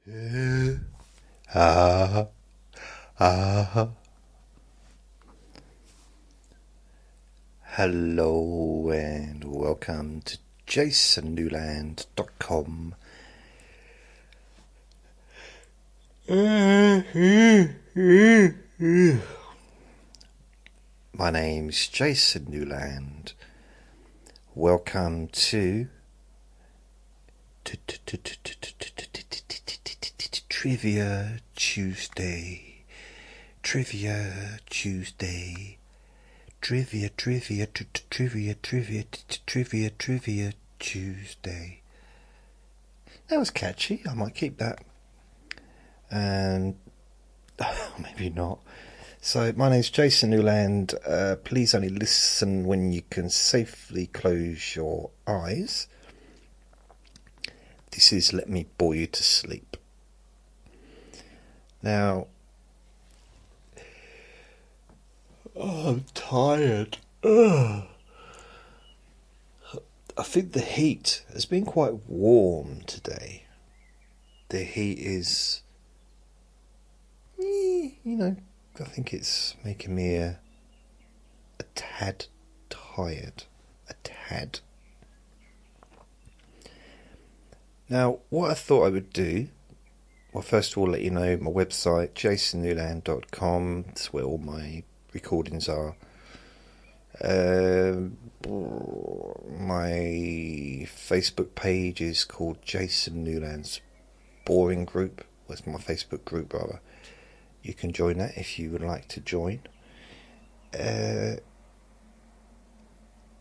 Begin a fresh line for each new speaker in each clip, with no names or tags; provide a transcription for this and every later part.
Ah, ah. Hello and welcome to jasonnewland.com. My name's Jason Newland. Welcome to Trivia Tuesday. Trivia Tuesday. Trivia Tuesday. That was catchy. I might keep that. And maybe not. So my name's Jason Newland. Please only listen when you can safely close your eyes. This is Let Me Bore You to Sleep. Now, I'm tired. I think the heat has been quite warm today. The heat is, I think it's making me a tad tired. A tad. Now, what I thought I would do, well, first of all, let you know my website, jasonnewland.com. That's where all my recordings are. My Facebook page is called Jason Newland's Boring Group. Well, it's my Facebook group, rather. You can join that if you would like to join.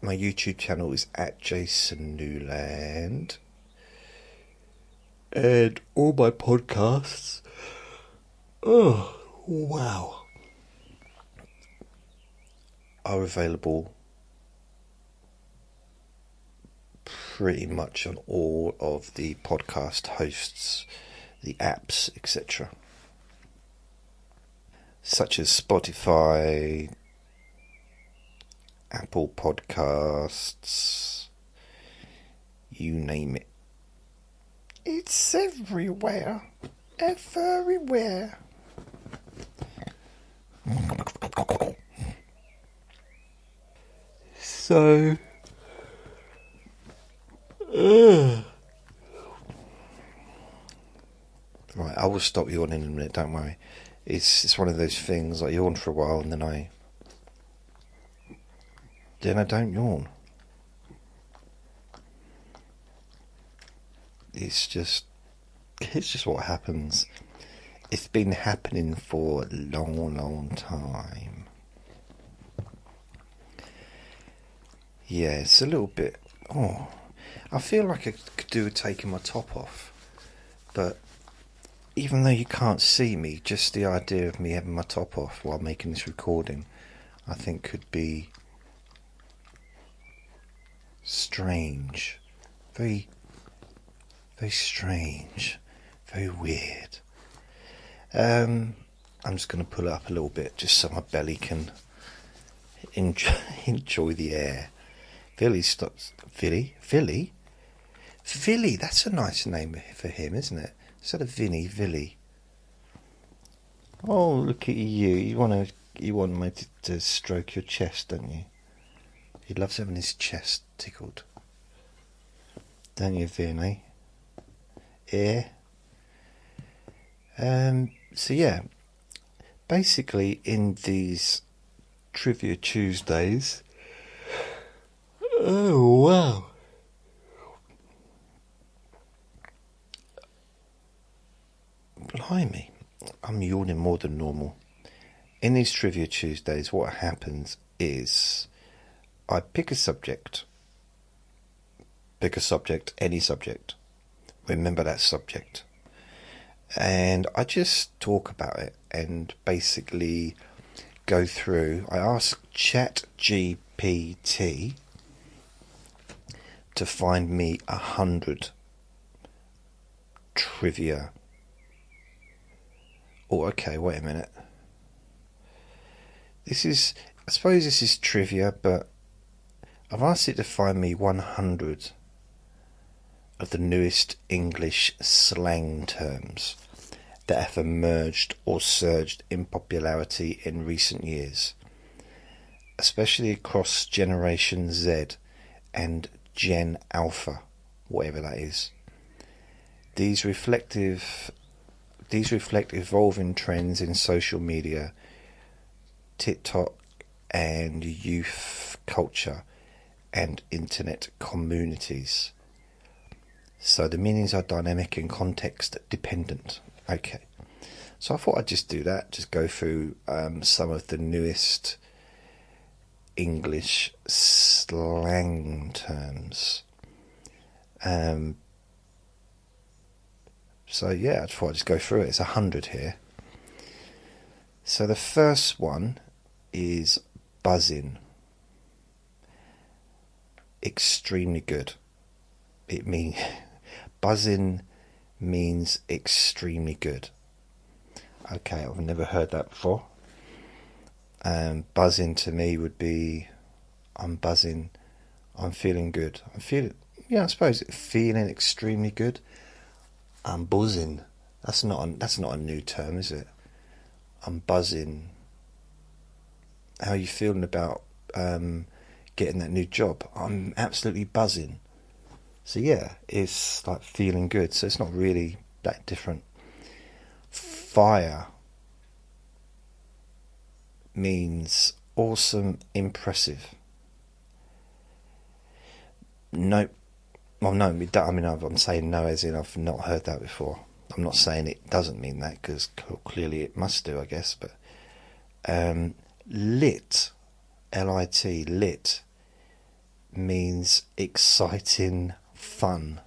My YouTube channel is at Jason Newland. And all my podcasts, oh wow, are available pretty much on all of the podcast hosts, the apps, etc. Such as Spotify, Apple Podcasts, you name it. It's everywhere. Everywhere. So, right, I will stop yawning in a minute, don't worry. It's one of those things, I yawn for a while and then I don't yawn. It's just what happens. It's been happening for a long time. Yeah, it's a little bit. I feel like I could do with taking my top off, but even though you can't see me, just the idea of me having my top off while making this recording, I think could be strange, very strange, very weird. I'm just going to pull it up a little bit just so my belly can enjoy the air. Philly stops. Philly, that's a nice name for him, isn't it? Instead of Vinny, Villy. Oh, look at you! You want me to stroke your chest, don't you? He loves having his chest tickled, don't you, Vinny? Yeah. So yeah, basically in these Trivia Tuesdays. Oh wow! Blimey, I'm yawning more than normal. In these Trivia Tuesdays, what happens is I pick a subject, any subject. Remember that subject. And I just talk about it and basically go through. I ask ChatGPT to find me 100 trivia. Oh, okay, wait a minute. I suppose this is trivia, but I've asked it to find me 100 of the newest English slang terms that have emerged or surged in popularity in recent years, especially across Generation Z and Gen Alpha, whatever that is. These reflect evolving trends in social media, TikTok, and youth culture and internet communities. So the meanings are dynamic and context dependent. Okay, so I thought I'd just do that, just go through some of the newest English slang terms. So yeah, I thought I'd just go through it. It's 100 here. So the first one is buzzing. Extremely good. Buzzing means extremely good. Okay, I've never heard that before. Buzzing to me would be, I'm buzzing, I'm feeling good. I suppose feeling extremely good. I'm buzzing. That's not a new term, is it? I'm buzzing. How are you feeling about getting that new job? I'm absolutely buzzing. So yeah, it's like feeling good. So it's not really that different. Fire means awesome, impressive. Nope. Well, no, I'm saying no as in I've not heard that before. I'm not saying it doesn't mean that, because clearly it must do, I guess. But lit, L-I-T, lit, means exciting, fun.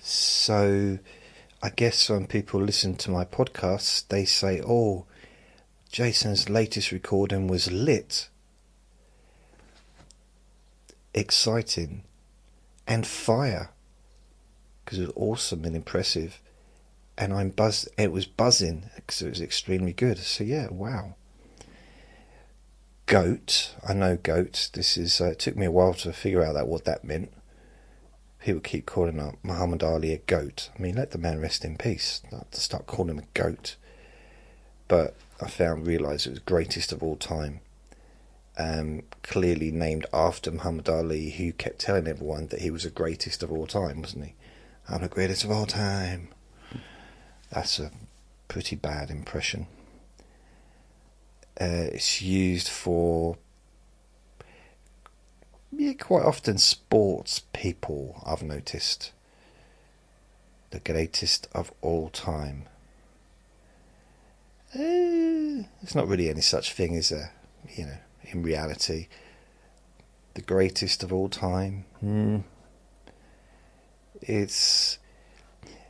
So I guess when people listen to my podcasts, they say, oh, Jason's latest recording was lit, exciting, and fire, because it was awesome and impressive, and it was buzzing because it was extremely good. So yeah, wow. Goat, I know goat. This is it took me a while to figure out what that meant. People keep calling Muhammad Ali a goat. I mean, let the man rest in peace. Not to start calling him a goat. But I realised it was greatest of all time. Clearly named after Muhammad Ali, who kept telling everyone that he was the greatest of all time, wasn't he? I'm the greatest of all time. That's a pretty bad impression. It's used for quite often sports people, I've noticed. The greatest of all time. There's not really any such thing as in reality. The greatest of all time. It's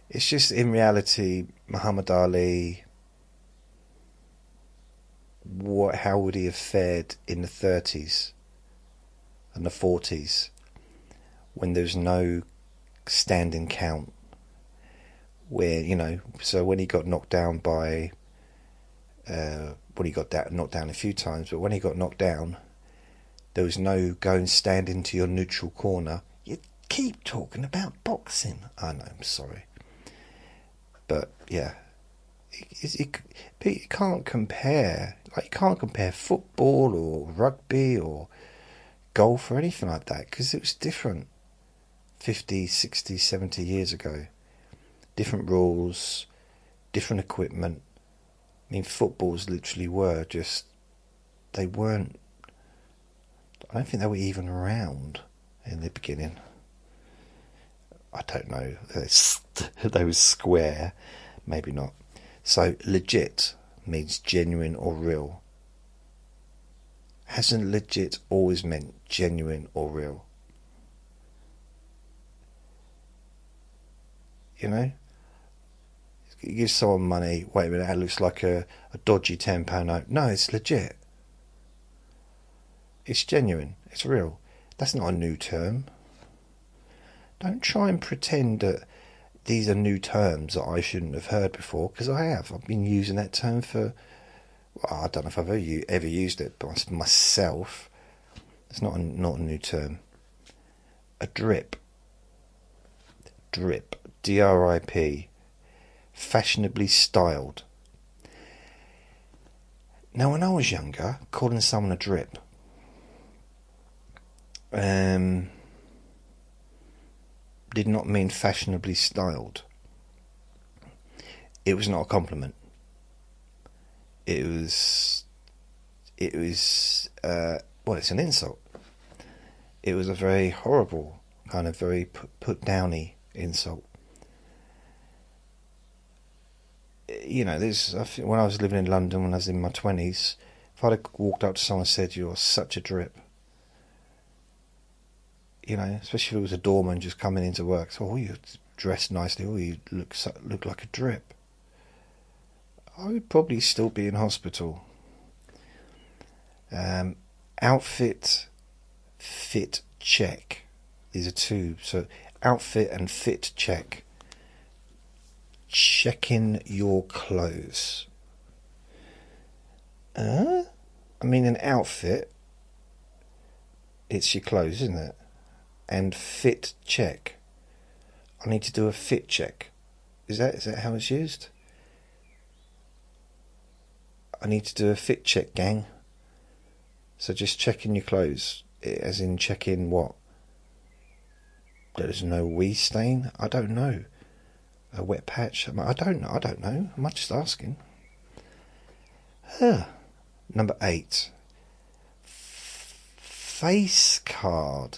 just, in reality, Muhammad Ali, how would he have fared in the 30s and the 40s when there's no standing count, where so when he got knocked down by knocked down a few times, but when he got knocked down, there was no go and stand into your neutral corner. You keep talking about boxing. I know, I'm sorry, but yeah, you can't compare. Like, you can't compare football or rugby or golf or anything like that, because it was different 50, 60, 70 years ago. Different rules, different equipment. I mean, footballs literally were just, they weren't, I don't think they were even around in the beginning. I don't know. They were square, maybe not. So legit means genuine or real. Hasn't legit always meant genuine or real? You give someone money, wait a minute, that looks like a dodgy £10 note. No, it's legit. It's genuine. It's real. That's not a new term. Don't try and pretend that these are new terms that I shouldn't have heard before, because I have. I've been using that term for, I don't know if I've ever used it, but myself, it's not a new term. A drip. Drip. D-R-I-P. Fashionably styled. Now, when I was younger, calling someone a drip did not mean fashionably styled. It was not a compliment. It was well, it's an insult. It was a very horrible, kind of very put downy insult. You know, when I was living in London, when I was in my 20s, if I'd have walked up to someone and said, "You're such a drip," you know, especially if it was a doorman just coming into work, so, "Oh, you're dressed nicely, oh, you look like a drip," I would probably still be in hospital. Outfit, fit check. These are two. So outfit and fit check. Checking your clothes. I mean, an outfit, it's your clothes, isn't it? And fit check. I need to do a fit check. Is that how it's used? I need to do a fit check, gang. So just checking your clothes, as in checking what? There's no wee stain? I don't know. A wet patch? I don't know. I'm just asking. Number 8. Face card.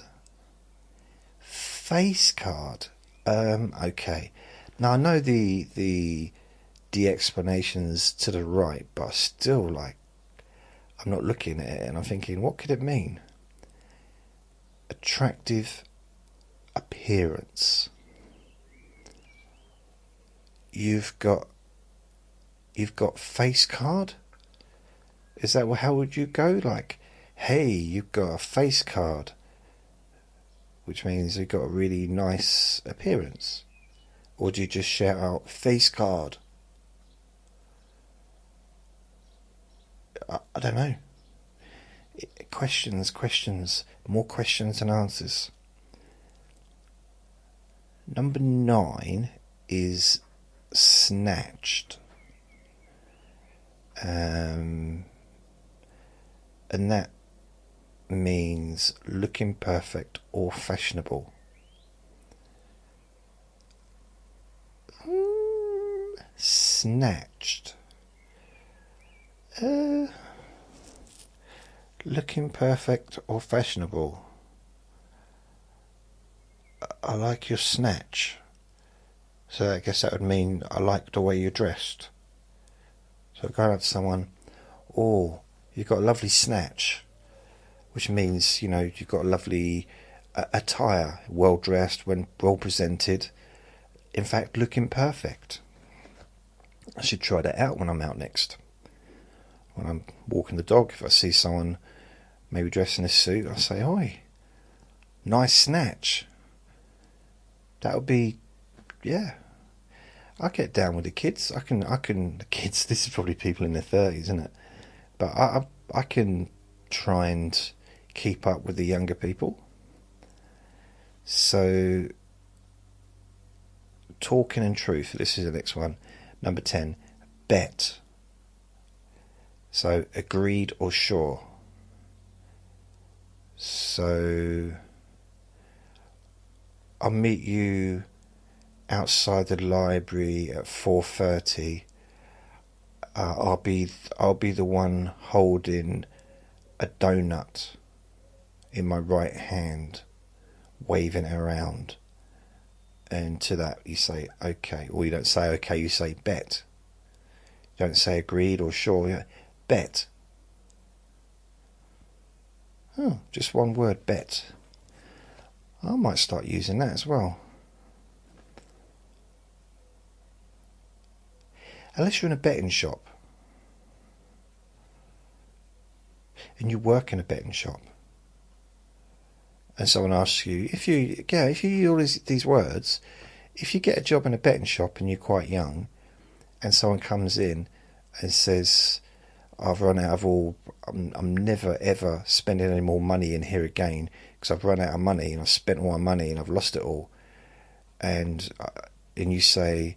Face card. Okay. Now I know the explanations to the right, but I still, like, I'm not looking at it and I'm thinking, what could it mean? Attractive appearance. You've got face card? Is that how would you go? Like, hey, you've got a face card, which means you've got a really nice appearance. Or do you just shout out face card? I don't know. Questions, more questions than answers. Number 9 is snatched. And that means looking perfect or fashionable. Snatched. Looking perfect or fashionable. I like your snatch. So I guess that would mean I like the way you're dressed. So going up to someone, "Oh, you've got a lovely snatch," which means, you know, you've got a lovely attire, well dressed, well presented. In fact, looking perfect. I should try that out when I'm out next. When I'm walking the dog, if I see someone maybe dressed in a suit, I'll say, "Oi, nice snatch." That would be, yeah. I get down with the kids. I can. The kids. This is probably people in their 30s, isn't it? But I can try and keep up with the younger people. So, talking and truth. This is the next one. Number 10. Bet. So, agreed or sure. So, I'll meet you outside the library at 4:30. I'll be the one holding a donut in my right hand, waving it around. And to that you say okay, or you don't say okay, you say bet. You don't say agreed or sure. Bet. Oh, just one word, bet. I might start using that as well. Unless you're in a betting shop and you work in a betting shop and someone asks you, if you use all these words, if you get a job in a betting shop and you're quite young and someone comes in and says, "I've run out of all, I'm never ever spending any more money in here again because I've run out of money and I've spent all my money and I've lost it all. And you say,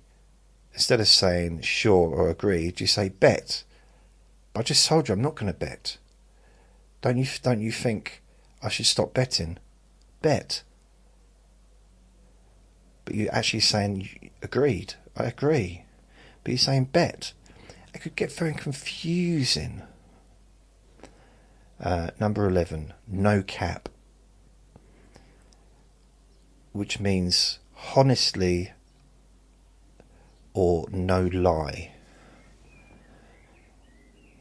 instead of saying sure or agreed, you say bet. But I just told you I'm not going to bet. Don't you think I should stop betting? Bet. But you're actually saying agreed. I agree. But you're saying bet. It could get very confusing. Number 11, no cap. Which means honestly or no lie.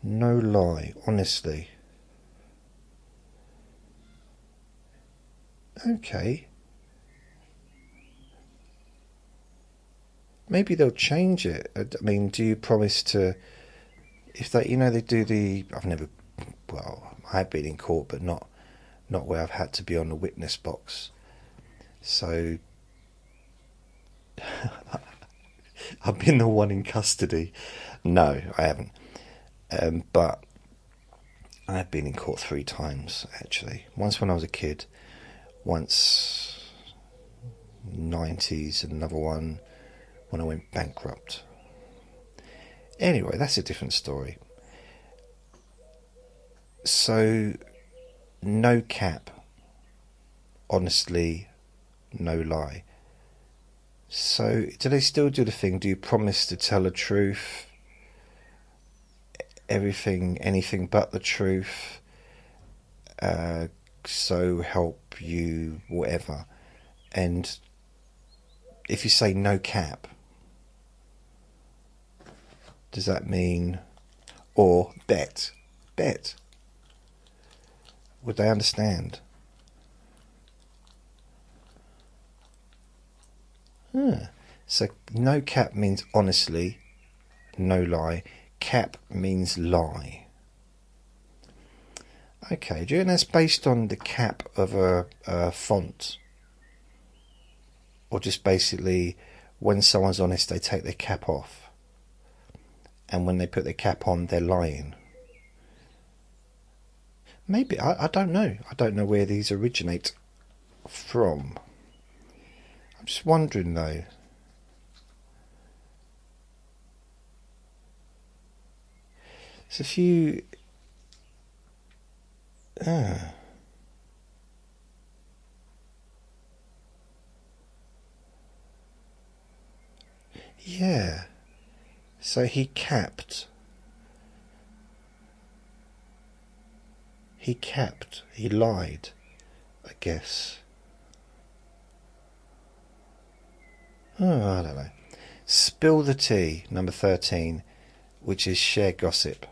No lie, honestly. Okay. Maybe they'll change it. I mean, do you promise to, if they, they do the, I have been in court, but not where I've had to be on the witness box. So, I've been the one in custody. No, I haven't. But I have been in court 3 times, actually. Once when I was a kid, once 90s, and another one when I went bankrupt. Anyway, that's a different story. So, no cap, honestly, no lie. So, do they still do the thing? Do you promise to tell the truth? Everything, anything but the truth? So help you, whatever. And if you say no cap, does that mean, or bet? Bet. Would they understand? So no cap means honestly, no lie. Cap means lie. Okay, do you think that's based on the cap of a font? Or just basically, when someone's honest, they take their cap off. And when they put their cap on, they're lying. Maybe, I don't know. I don't know where these originate from. I'm just wondering though. There's a few... Yeah. So he capped. He lied, I guess. Oh, I don't know. Spill the tea, number 13, which is share gossip.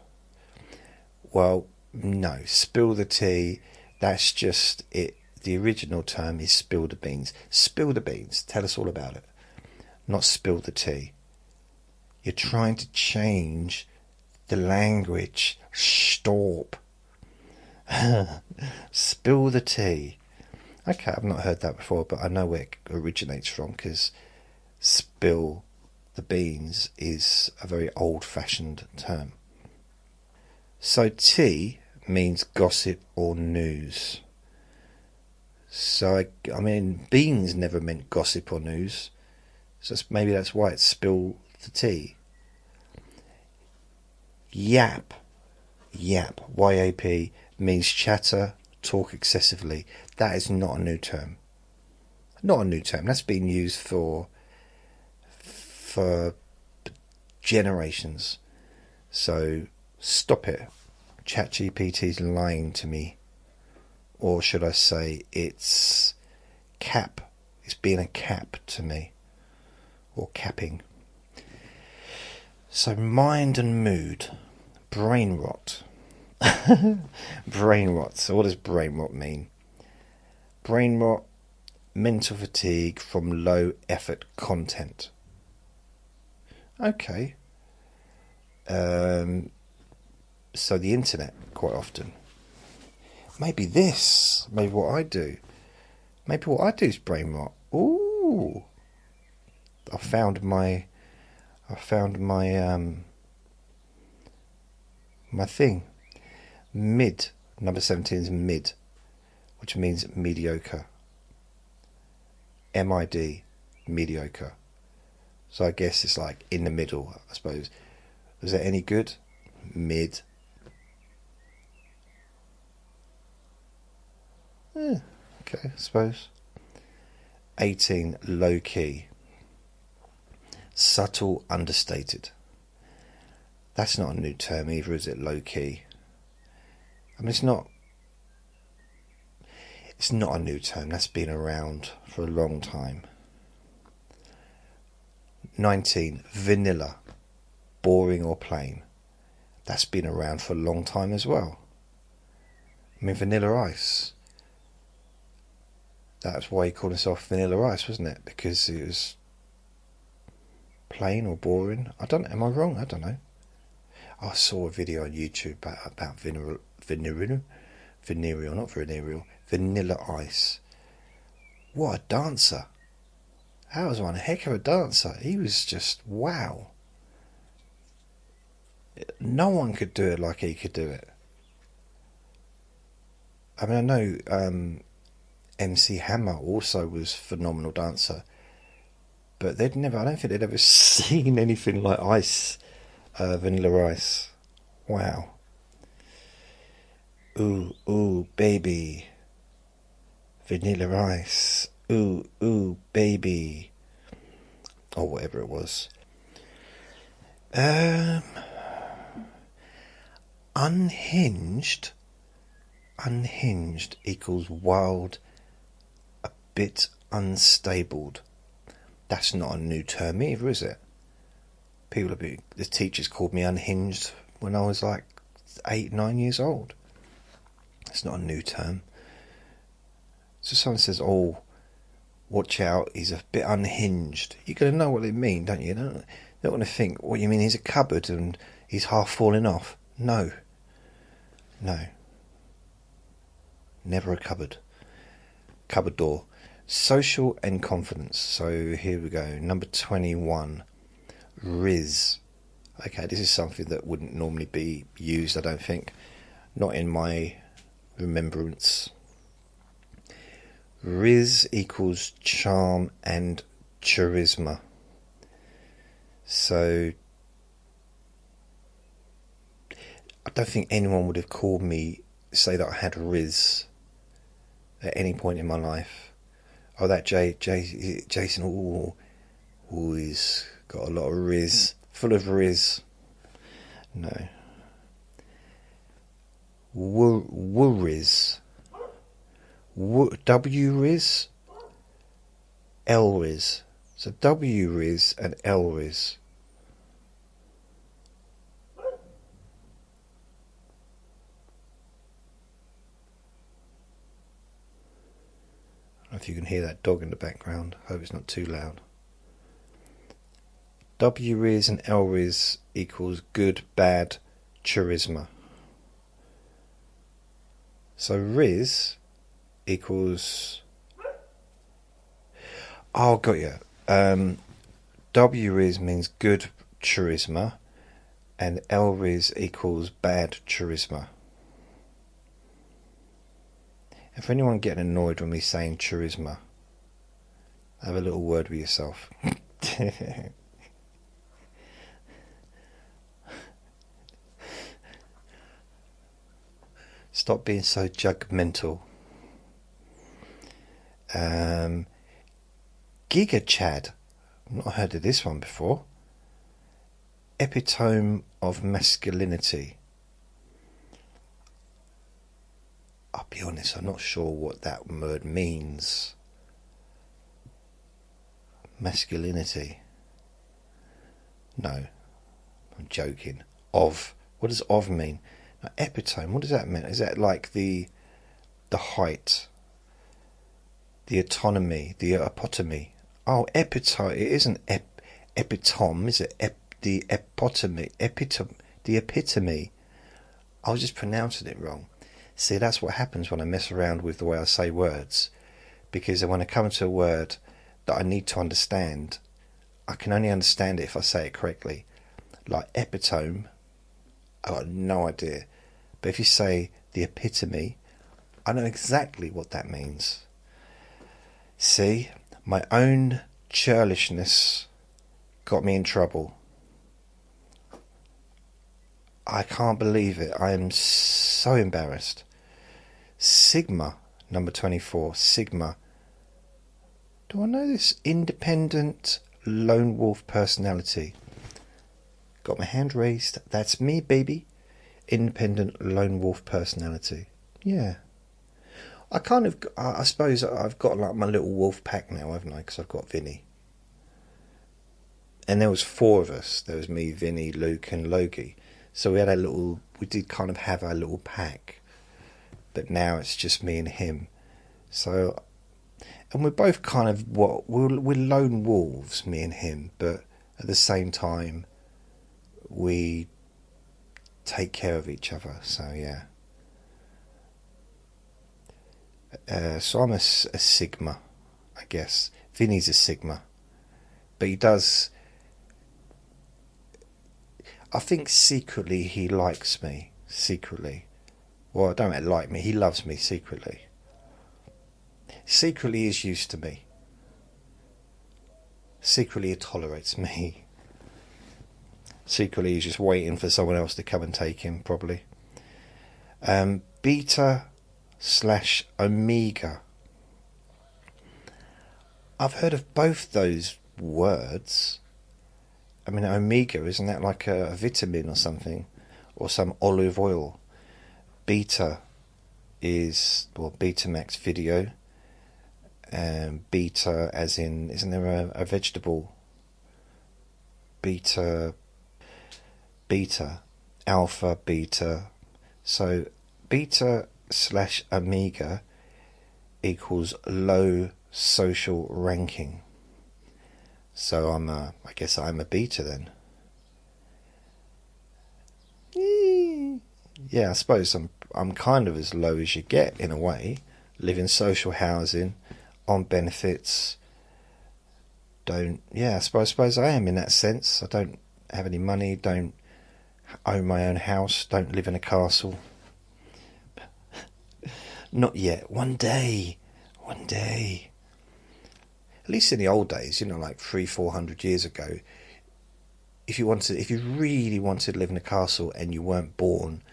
Well, no, spill the tea, that's just it. The original term is spill the beans. Spill the beans, tell us all about it. Not spill the tea. You're trying to change the language. Stop. Spill the tea. Okay, I've not heard that before, but I know where it originates from, because spill the beans is a very old-fashioned term. So tea means gossip or news. So, I mean, beans never meant gossip or news. So maybe that's why it's spill the tea. Yap, Y-A-P, means chatter, talk excessively. That is not a new term. Not a new term. That's been used for generations. So stop it. ChatGPT's lying to me. Or should I say it's cap. It's being a cap to me. Or capping. So mind and mood. Brain rot. Brain rot. So what does brain rot mean? Brain rot, mental fatigue from low effort content. Okay. So the internet, quite often. Maybe what I do. Maybe what I do is brain rot. Ooh. I found my my thing. Mid. Number 17 is mid. which means mediocre. MID, mediocre. So I guess it's like in the middle, I suppose. Was that any good? Mid. Okay, I suppose. 18, low key. Subtle, understated. That's not a new term either, is it? Low key. I mean, it's not a new term. That's been around for a long time. 19, vanilla. Boring or plain. That's been around for a long time as well. I mean, Vanilla Ice. That's why he called himself Vanilla Ice, wasn't it? Because it was plain or boring. I don't know. Am I wrong? I don't know. I saw a video on YouTube about venereal, not venereal, Vanilla Ice. What a dancer. That was one heck of a dancer. He was just, wow. No one could do it like he could do it. I mean, I know MC Hammer also was a phenomenal dancer, but I don't think they'd ever seen anything like Ice, Vanilla Ice. Wow. Ooh, ooh, baby. Vanilla Ice. Ooh, ooh, baby. Or whatever it was. Unhinged. Unhinged equals wild, a bit unstable. That's not a new term either, is it? The teachers called me unhinged when I was like 8, 9 years old. It's not a new term. So someone says, oh, watch out, he's a bit unhinged. You're going to know what they mean, don't you? You don't want to think, what you mean, he's a cupboard and he's half falling off. No. No. Never a cupboard. Cupboard door. Social and confidence. So here we go. Number 21. Riz. Okay, this is something that wouldn't normally be used, I don't think. Not in my remembrance. Riz equals charm and charisma. So I don't think anyone would have called me, say that I had riz at any point in my life. Oh, that Jason, he's got a lot of riz, full of riz. No. Wuriz. W-riz, L-riz. So W-riz and L-riz. I don't know if you can hear that dog in the background. I hope it's not too loud. W-riz and L-riz equals good, bad, charisma. So riz equals, oh, got you. W-riz means good charisma and L-riz equals bad charisma. And for anyone getting annoyed when me saying charisma, have a little word with yourself. Stop being so judgmental. Giga Chad. I've not heard of this one before. Epitome of masculinity. I'll be honest, I'm not sure what that word means. Masculinity. No, I'm joking. Of. What does of mean? Now, epitome, what does that mean? Is that like the height? The autonomy? The epitome? Oh, epitome. It isn't epitome, is it? The epitome. The epitome. I was just pronouncing it wrong. See, that's what happens when I mess around with the way I say words. Because when I come to a word that I need to understand, I can only understand it if I say it correctly. Like epitome, I've got no idea. But if you say the epitome, I know exactly what that means. See, my own churlishness got me in trouble. I can't believe it. I am so embarrassed. Sigma, number 24. Sigma. Do I know this? Independent lone wolf personality. Got my hand raised. That's me, baby. Independent lone wolf personality. Yeah. I suppose I've got like my little wolf pack now, haven't I? Because I've got Vinny. And there was 4 of us. There was me, Vinny, Luke and Logie. So we did kind of have our little pack. But now it's just me and him. So, and we're both kind of we're lone wolves, me and him. But at the same time, we take care of each other. So yeah. So I'm a Sigma, I guess. Vinny's a Sigma. But he does... I think secretly he likes me. Secretly. Well, I don't like me. He loves me secretly. Secretly he's used to me. Secretly he tolerates me. Secretly he's just waiting for someone else to come and take him, probably. Beta/Omega. I've heard of both those words. I mean, Omega, isn't that like a vitamin or something? Or some olive oil? Beta is, well, Betamax video. Beta as in, isn't there a vegetable? Beta, alpha, beta. So Beta/Omega equals low social ranking. So I guess I'm a beta then. Yeah, I suppose I'm kind of as low as you get in a way. Live in social housing, on benefits. I suppose I am in that sense. I don't have any money, don't own my own house, don't live in a castle. Not yet. One day. At least in the old days, like 300-400 years ago, if you really wanted to live in a castle and you weren't born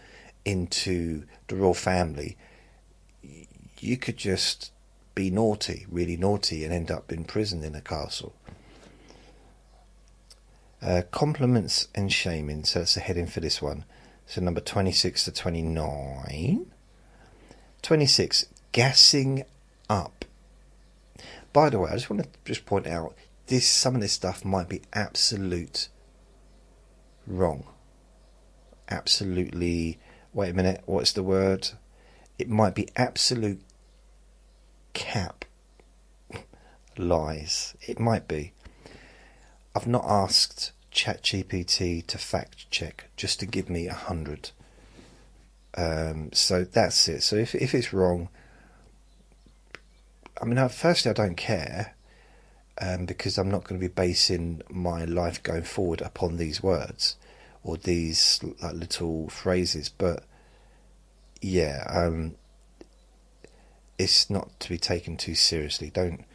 into the royal family, you could just be naughty, really naughty, and end up in prison in a castle. Compliments and shaming, so that's the heading for this one. So number 26 to 29. 26, gassing up. By the way, I just want to point out, some of this stuff might be absolute wrong. Absolutely, wait a minute, what's the word? It might be absolute cap lies. It might be. I've not asked ChatGPT to fact check, just to give me 100. So that's it. So if it's wrong, I mean, firstly, I don't care, because I'm not going to be basing my life going forward upon these words or these like little phrases. But yeah, it's not to be taken too seriously. Don't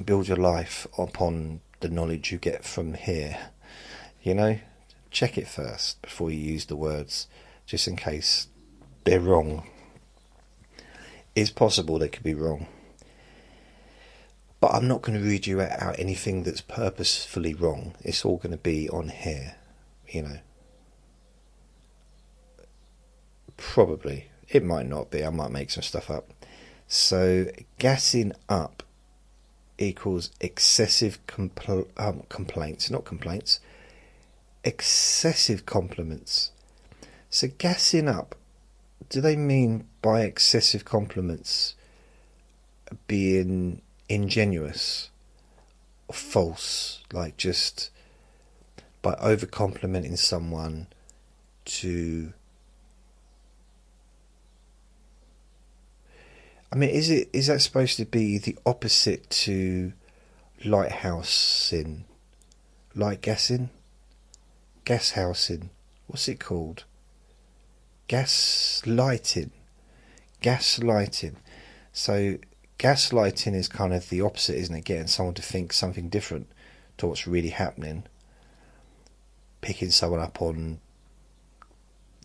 build your life upon the knowledge you get from here. Check it first before you use the words, just in case they're wrong. It's possible they could be wrong. But I'm not going to read you out anything that's purposefully wrong. It's all going to be on here, Probably. It might not be. I might make some stuff up. So, gassing up equals excessive complaints. Not complaints. Excessive compliments. So, gassing up, do they mean by excessive compliments being ingenuous or false, like just by over complimenting someone to... I mean, is that supposed to be the opposite to lighthousing, light gassing, gas housing? What's it called? Gaslighting. Gaslighting. So gaslighting is kind of the opposite, isn't it? Getting someone to think something different to what's really happening. Picking someone up on,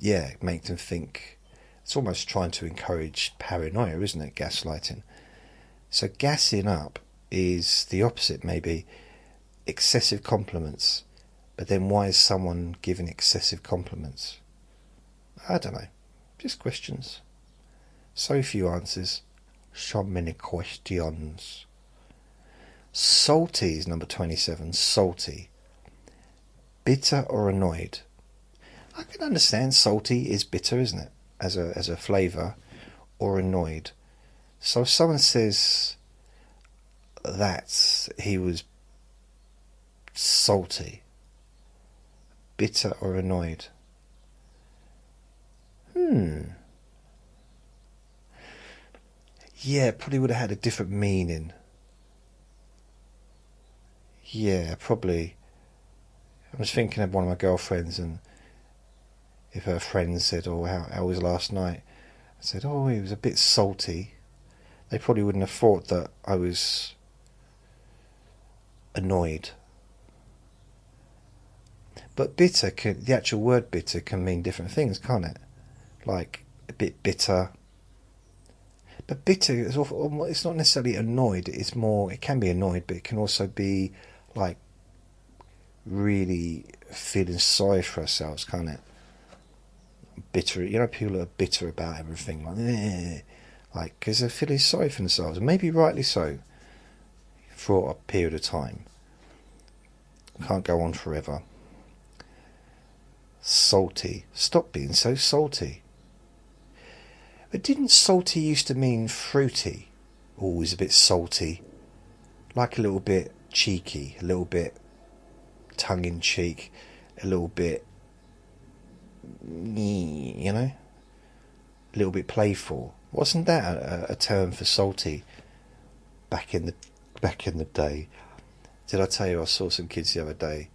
make them think. It's almost trying to encourage paranoia, isn't it? Gaslighting. So gassing up is the opposite, maybe. Excessive compliments. But then why is someone giving excessive compliments? I don't know. Just questions. So few answers. So many questions. Salty is number 27. Salty. Bitter or annoyed? I can understand salty is bitter, isn't it? As a flavour. Or annoyed. So if someone says that he was salty, bitter or annoyed? Yeah, probably would have had a different meaning. Yeah, probably. I was thinking of one of my girlfriends, and if her friend said, "Oh, how was last night?" I said, "Oh, he was a bit salty." They probably wouldn't have thought that I was annoyed. But bitter, the actual word bitter can mean different things, can't it? Like a bit bitter. But bitter is it's not necessarily annoyed. It's more. It can be annoyed, but it can also be like really feeling sorry for ourselves, can't it? Bitter. You know, people are bitter about everything, like because they're feeling sorry for themselves, and maybe rightly so, for a period of time. Can't go on forever. Salty. Stop being so salty. But didn't salty used to mean fruity? Always a bit salty. Like a little bit cheeky, a little bit tongue-in-cheek, a little bit, you know? A little bit playful. Wasn't that a term for salty back in the day? Did I tell you I saw some kids the other day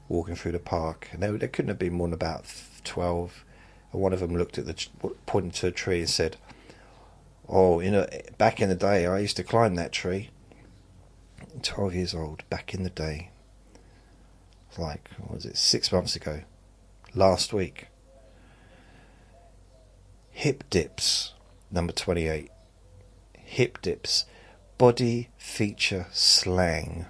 walking through the park, and they couldn't have been more than about 12, and one of them looked at pointed to a tree and said, "Oh, you know, back in the day I used to climb that tree." 12 years old, back in the day. Like, what was it, 6 months ago? Last week. Hip dips, number 28. Hip dips. Body feature slang.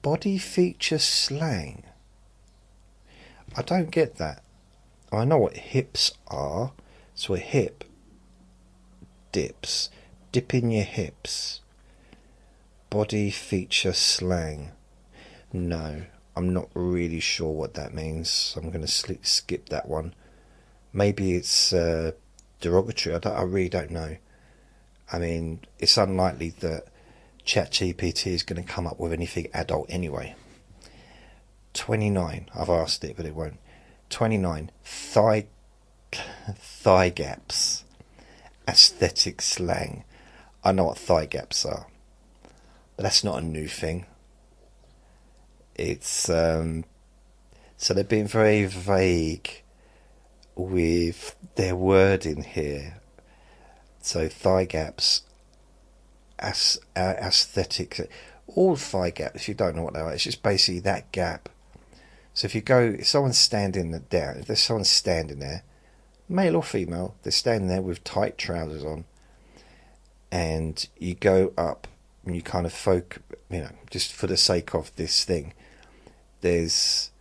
Body feature slang. I don't get that. I know what hips are. So a hip dips. Dip in your hips. Body feature slang. No, I'm not really sure what that means. I'm going to skip that one. Maybe it's derogatory. I really don't know. I mean, it's unlikely that ChatGPT is going to come up with anything adult anyway. 29. I've asked it, but it won't. 29. Thigh gaps. Aesthetic slang. I know what thigh gaps are, but that's not a new thing. It's so they're being very vague with their wording here. So thigh gaps, aesthetic, all thigh gaps. If you don't know what they are, it's just basically that gap. So if someone's standing down, if there's someone standing there, male or female, they're standing there with tight trousers on, and you go up and you kind of just for the sake of this thing, there's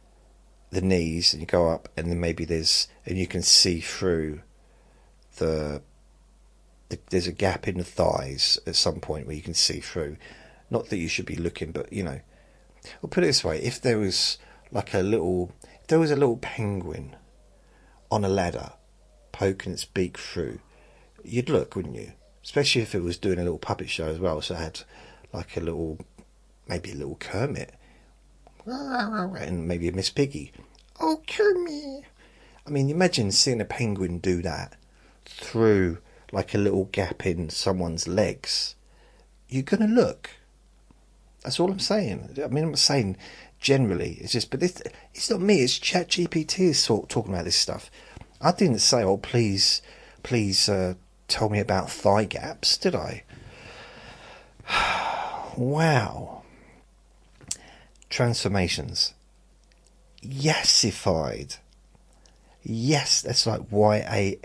the knees, and you go up, and then maybe and you can see through there's a gap in the thighs at some point where you can see through. Not that you should be looking, but we'll put it this way: if there was a little penguin on a ladder poking its beak through, you'd look, wouldn't you? Especially if it was doing a little puppet show as well, so it had like maybe a little Kermit, and maybe a Miss Piggy. Oh, Kermit! I mean, imagine seeing a penguin do that through like a little gap in someone's legs. You're gonna look. That's all I'm saying. I mean, I'm not saying generally. It's just, but it's not me. It's ChatGPT is talking about this stuff. I didn't say, oh, please, tell me about thigh gaps, did I? Wow. Transformations. Yesified. Yes, that's like YASSIFIED.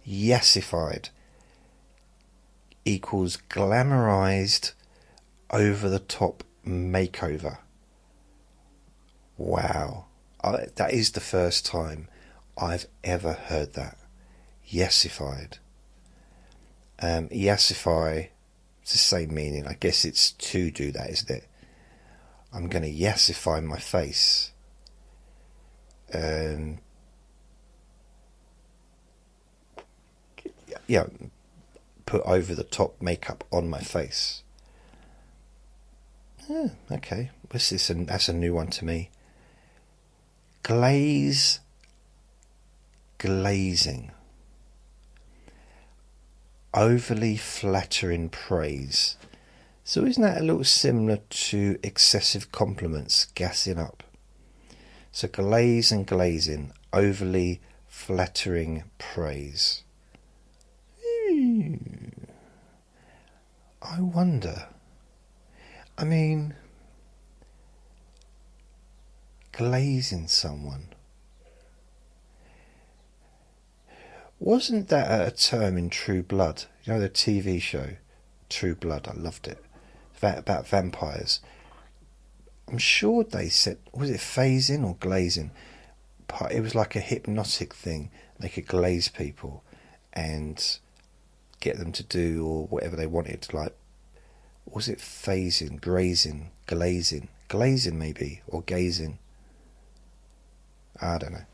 Yesified equals glamorized, over the top makeover. Wow. That is the first time I've ever heard that. Yesified. Yesify, it's the same meaning. I guess it's to do that, isn't it? I'm going to yesify my face. Yeah, put over the top makeup on my face. Okay, what's this? That's a new one to me. Glazing. Overly flattering praise. So isn't that a little similar to excessive compliments, gassing up? So glaze and glazing, overly flattering praise. I wonder. I mean, glazing someone. Wasn't that a term in True Blood? You know, the TV show True Blood. I loved it. About vampires. I'm sure they said, was it phasing or glazing? It was like a hypnotic thing. They could glaze people and get them to do or whatever they wanted. Like, was it phasing, grazing, glazing maybe, or gazing? I don't know.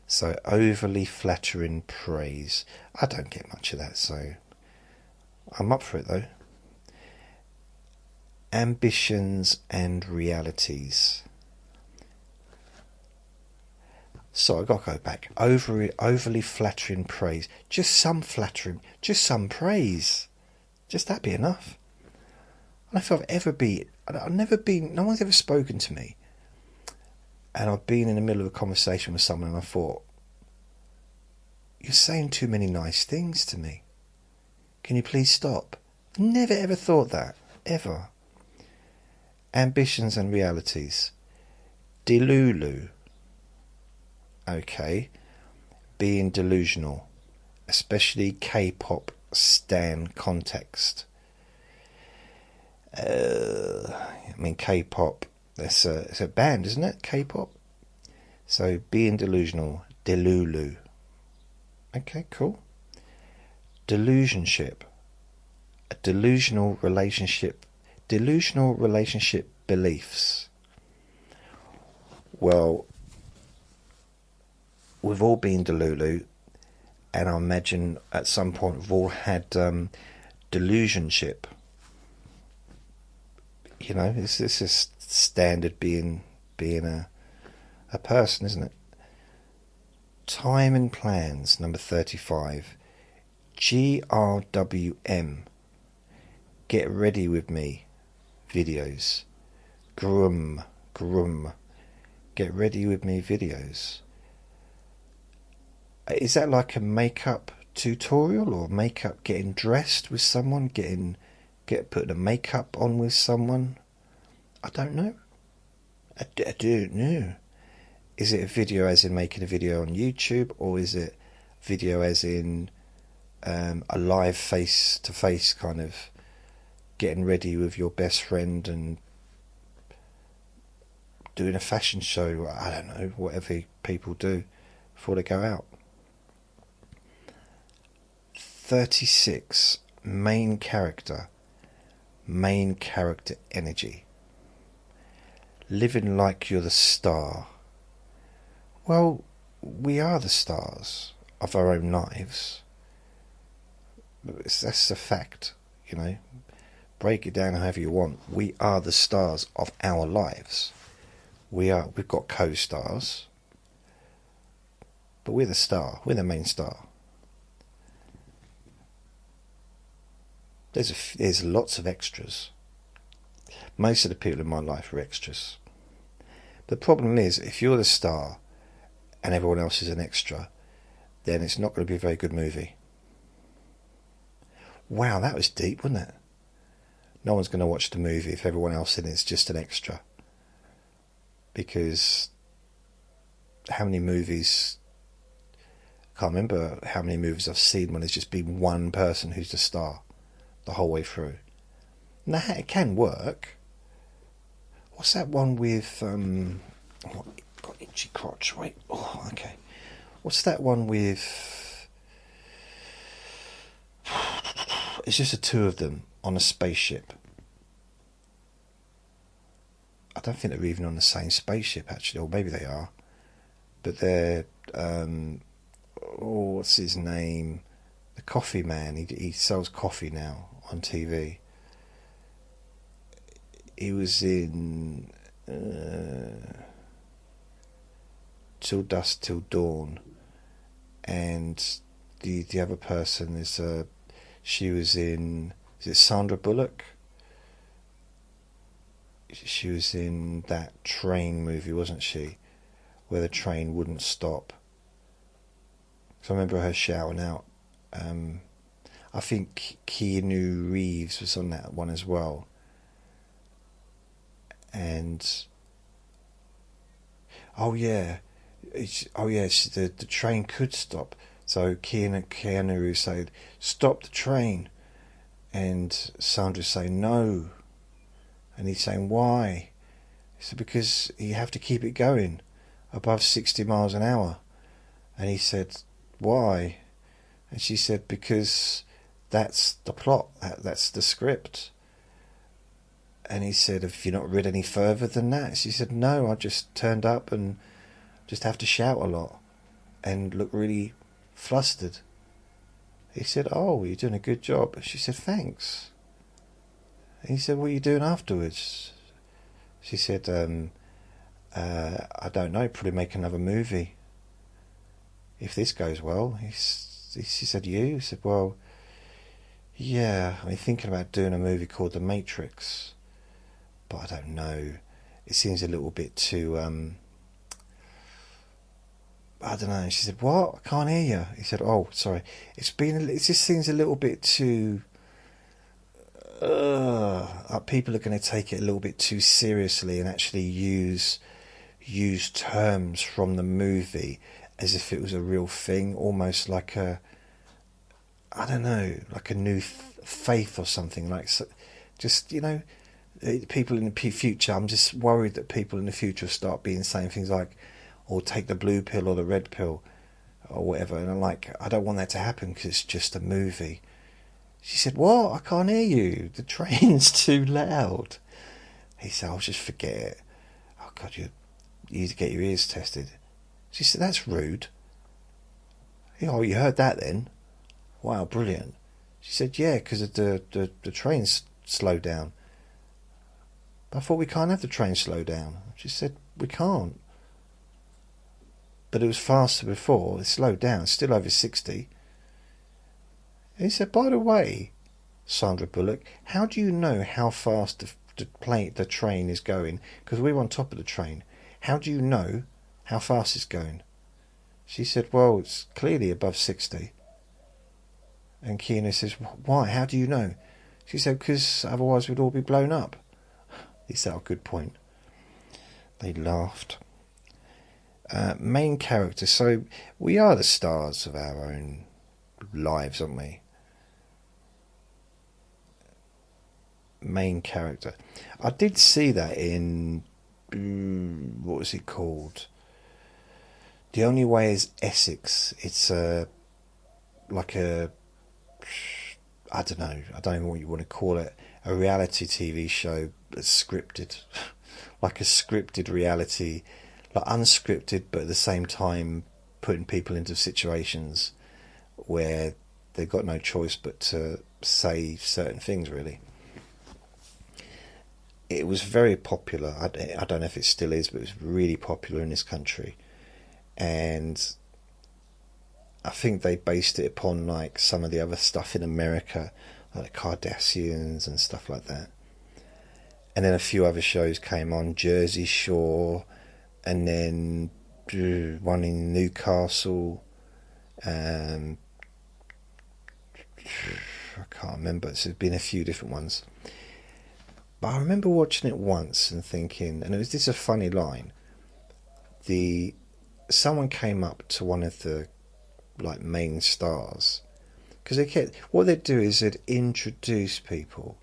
So overly flattering praise. I don't get much of that, so I'm up for it though. Ambitions and realities. So I've got to go back. Overly flattering praise. Just some flattering. Just some praise. Just that be enough. I don't know if I've ever been. I've never been. No one's ever spoken to me, and I've been in the middle of a conversation with someone, and I thought, "You're saying too many nice things to me. Can you please stop?" Never ever thought that ever. Ambitions and realities. Delulu. Okay, being delusional, especially K-pop stan context. I mean, K-pop, it's a band, isn't it? K-pop. So being delusional, delulu. Okay, cool. Delusionship, a delusional relationship beliefs. Well, we've all been delulu, and I imagine at some point we've all had delusionship. You know, this is standard being a person, isn't it? Time and plans, number 35. GRWM. Get ready with me. Videos. Grum. Get ready with me videos. Is that like a makeup tutorial or makeup, getting dressed with someone, putting a makeup on with someone? I don't know. I don't know. Is it a video as in making a video on YouTube, or is it video as in a live face-to-face kind of getting ready with your best friend and doing a fashion show? I don't know, whatever people do before they go out. 36. Main character energy. Living like you're the star. Well, we are the stars of our own lives. That's a fact, you know. Break it down however you want. We are the stars of our lives. We've got co-stars, but we're the star. We're the main star. There's lots of extras. Most of the people in my life are extras. The problem is, if you're the star and everyone else is an extra, then it's not going to be a very good movie. Wow, that was deep, wasn't it? No one's going to watch the movie if everyone else in it's just an extra. Because how many movies... I can't remember how many movies I've seen when there's just been one person who's the star the whole way through. Now, it can work. What's that one with... oh, got itchy crotch. Wait. Oh, okay. What's that one with... It's just the two of them on a spaceship. I don't think they're even on the same spaceship, actually. Or maybe they are. But they're... what's his name? The coffee man. He sells coffee now on TV. He was in Till Dusk Till Dawn, and the other person is she was in, is it Sandra Bullock? She was in that train movie, wasn't she, where the train wouldn't stop. So I remember her shouting out. I think Keanu Reeves was on that one as well. And the train could stop. So Keanu Reeves said, "Stop the train," and Sandra's saying no, and he's saying why? He said, "Because you have to keep it going above 60 miles an hour." And he said, "Why?" And she said, "Because that's the plot, that's the script." And he said, "Have you not read any further than that?" She said, "No, I just turned up and just have to shout a lot and look really flustered." He said, "Oh, you're doing a good job." She said, "Thanks." And he said, "What are you doing afterwards?" She said, "I don't know, probably make another movie. If this goes well." She said, "You?" He said, "Well, yeah, I'm thinking about doing a movie called The Matrix. But I don't know. It seems a little bit too, I don't know." She said, "What? I can't hear you." He said, "Oh, sorry. It just seems a little bit too... people are going to take it a little bit too seriously and actually use terms from the movie as if it was a real thing, almost like a... I don't know, like a new faith or something. Like, just, people in the future, I'm just worried that people in the future start saying things like, or take the blue pill or the red pill or whatever. And I'm like, I don't want that to happen because it's just a movie." She said, "What? I can't hear you. The train's too loud." He said, "I'll just forget it. Oh, God, you need to get your ears tested." She said, "That's rude." "Oh, you heard that then? Wow, brilliant." She said, "Yeah, because the train's slowed down." "But I thought we can't have the train slow down." She said, "We can't. But it was faster before. It slowed down. It's still over 60. And he said, "By the way, Sandra Bullock, how do you know how fast the train is going? Because we were on top of the train. How do you know how fast it's going?" She said, "Well, it's clearly above 60. And Keanu says, "Why? How do you know?" She said, "Because otherwise we'd all be blown up." He said, "Oh, good point." They laughed. Main character. So we are the stars of our own lives, aren't we? Main character. I did see that in... what was it called? The Only Way is Essex. It's like a... I don't know. I don't know what you want to call it. A reality TV show that's scripted. Like a scripted reality. Like unscripted, but at the same time putting people into situations where they've got no choice but to say certain things, really. It was very popular. I don't know if it still is, but it was really popular in this country. And I think they based it upon like some of the other stuff in America, like Kardashians and stuff like that. And then a few other shows came on, Jersey Shore, and then one in Newcastle. I can't remember. There's been a few different ones. But I remember watching it once and thinking, and this is a funny line. Someone came up to one of the main stars, because what they'd do is they'd introduce people.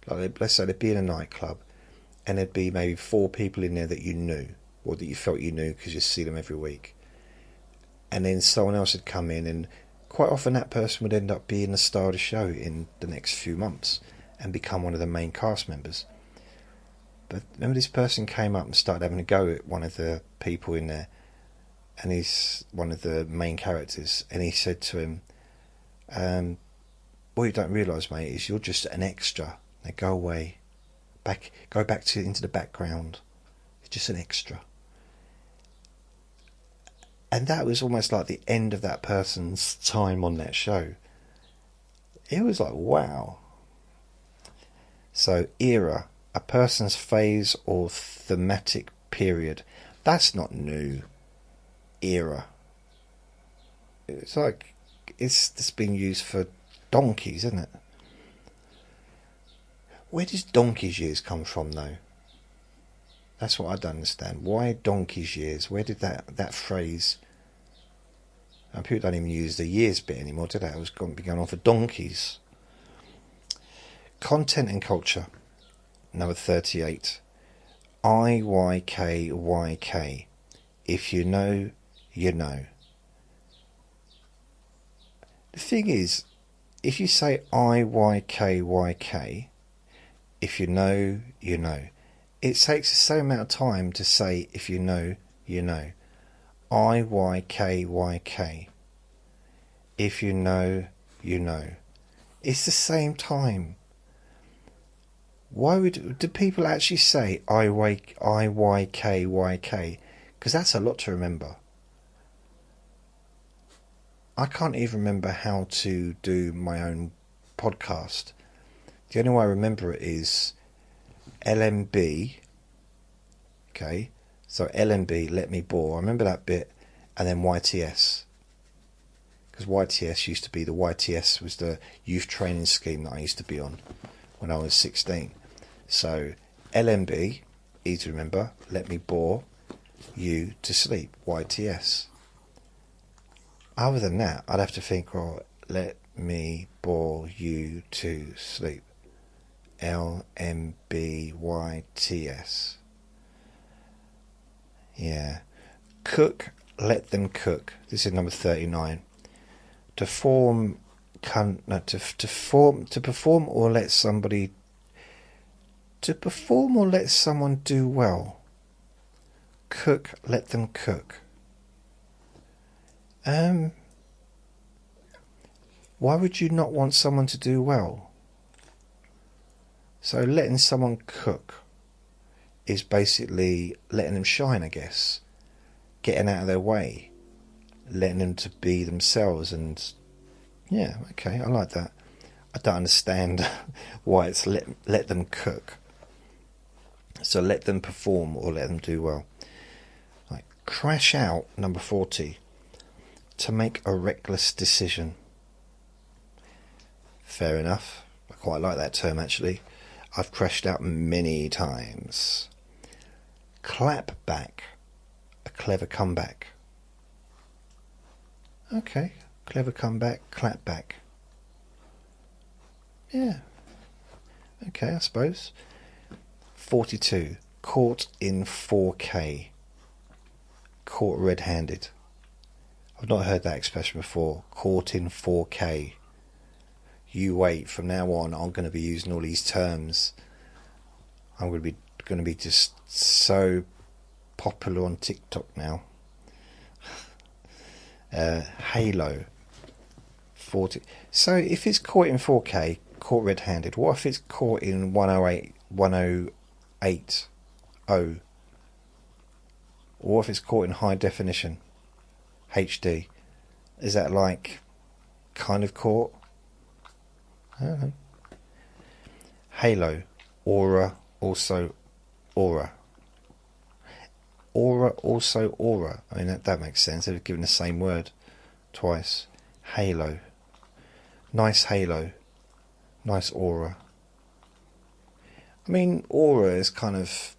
Let's say they'd be in a nightclub, and there'd be maybe 4 people in there that you knew, or that you felt you knew because you see them every week. And then someone else would come in, and quite often that person would end up being the star of the show in the next few months and become one of the main cast members. But remember, this person came up and started having a go at one of the people in there, and he's one of the main characters, and he said to him, what you don't realise, mate, is you're just an extra. Now go away. Go back into the background. It's just an extra. And that was almost like the end of that person's time on that show. It was like, wow. So, era, a person's phase or thematic period. That's not new. Era. It's like, it's been used for donkeys, isn't it? Where does donkey's years come from, though? That's what I don't understand. Why donkey's years? Where did that phrase... And people don't even use the years bit anymore, do they? It was going to be going on for donkeys. Content and culture. Number 38. IYKYK. If you know, you know. The thing is, if you say IYKYK, if you know, you know. It takes the same amount of time to say if you know, you know. IYKYK. If you know, you know. It's the same time. Why do people actually say IYKYK? Because that's a lot to remember. I can't even remember how to do my own podcast. The only way I remember it is LMB. Okay, so LMB, let me bore. I remember that bit, and then YTS. Because YTS used to be, the YTS was the youth training scheme that I used to be on when I was 16. So LMB, easy to remember, let me bore you to sleep, YTS. Other than that, I'd have to think, oh, let me bore you to sleep, LMBYTS. Yeah. Cook, let them cook. This is number 39. To perform or let someone do well. Cook, let them cook. Why would you not want someone to do well? So letting someone cook is basically letting them shine, I guess. Getting out of their way. Letting them to be themselves. And yeah, okay, I like that. I don't understand why it's let them cook. So let them perform or let them do well. Like, crash out, number 40. To make a reckless decision. Fair enough. I quite like that term, actually. I've crashed out many times. Clap back. A clever comeback. Okay. Clever comeback, clap back. Yeah. Okay, I suppose. 42. Caught in 4K. Caught red-handed. I've not heard that expression before. Caught in 4K. You wait, from now on I'm going to be using all these terms. I'm going to be just so popular on TikTok now. Halo 40. So if it's caught in 4K, caught red-handed, what if it's caught in 108.0? Or what if it's caught in high definition, HD? Is that like kind of caught? I don't know. Halo, aura, also aura. Aura, also aura. I mean, that makes sense. They've given the same word twice. Halo. Nice halo. Nice aura. I mean, aura is kind of...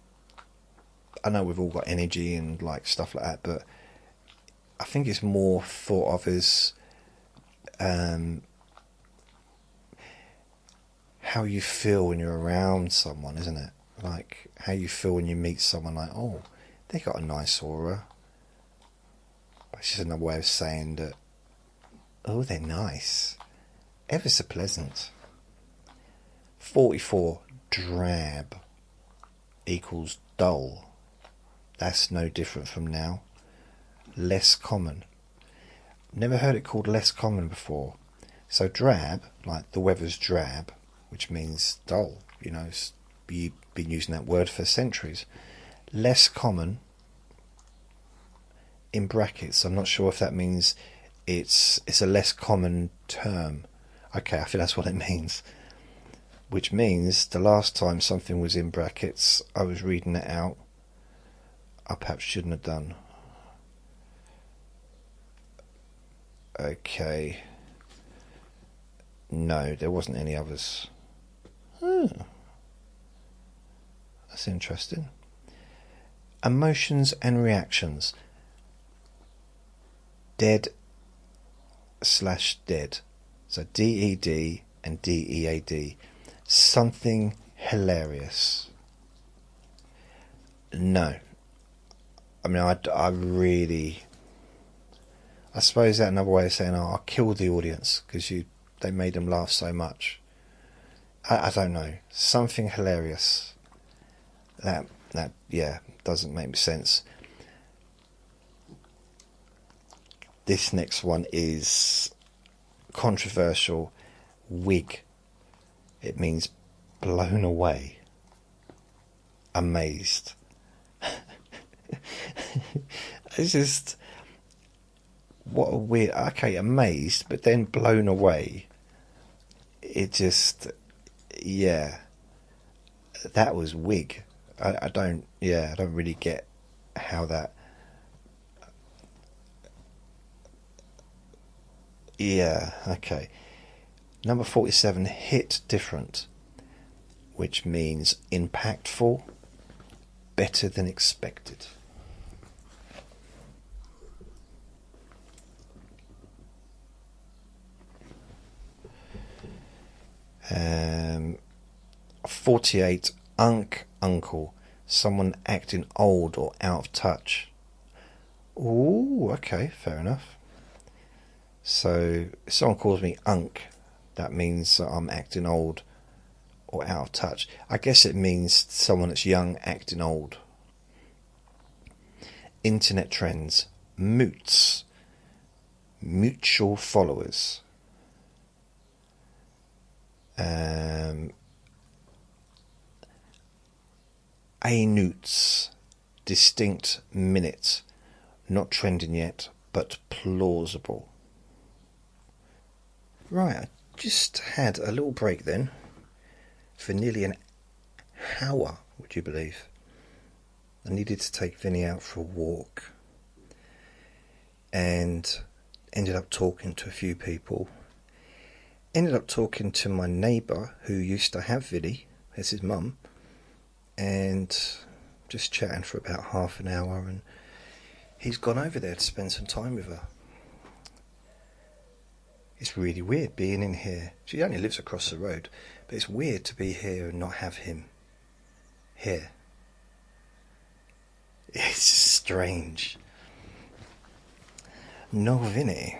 I know we've all got energy and like stuff like that, but I think it's more thought of as how you feel when you're around someone, isn't it? Like how you feel when you meet someone, like, oh, they got a nice aura. But it's just another way of saying that, oh, they're nice. Ever so pleasant. 44, drab equals dull. That's no different from now. Less common. Never heard it called less common before. So drab, like the weather's drab, which means dull. You know, you've been using that word for centuries. Less common, in brackets. I'm not sure if that means it's a less common term. Okay, I think that's what it means. Which means the last time something was in brackets, I was reading it out. I perhaps shouldn't have done. Okay. No, there wasn't any others. That's interesting. Emotions and reactions. Dead/dead. So DED and DEAD. Something hilarious. No. I mean, I really... I suppose that's another way of saying, oh, I'll kill the audience because they made them laugh so much. I don't know. Something hilarious. That yeah, doesn't make sense. This next one is controversial. Wig. It means blown away. Amazed. It's just... what a weird... Okay, amazed, but then blown away. It just... yeah. That was wig. I don't really get how that... yeah, okay. Number 47, hit different, which means impactful, better than expected. Um, 48, uncle, someone acting old or out of touch. Ooh, okay, fair enough. So if someone calls me unk, that means that I'm acting old or out of touch. I guess it means someone that's young acting old. Internet trends. Moots. Mutual followers. Anoots. Distinct minute. Not trending yet, but plausible. Right, I just had a little break then for nearly an hour, would you believe? I needed to take Vinny out for a walk and ended up talking to a few people. Ended up talking to my neighbour who used to have Vinny, as his mum, and just chatting for about half an hour, and he's gone over there to spend some time with her. It's really weird being in here. She only lives across the road, but it's weird to be here and not have him here. It's strange. No Vinny.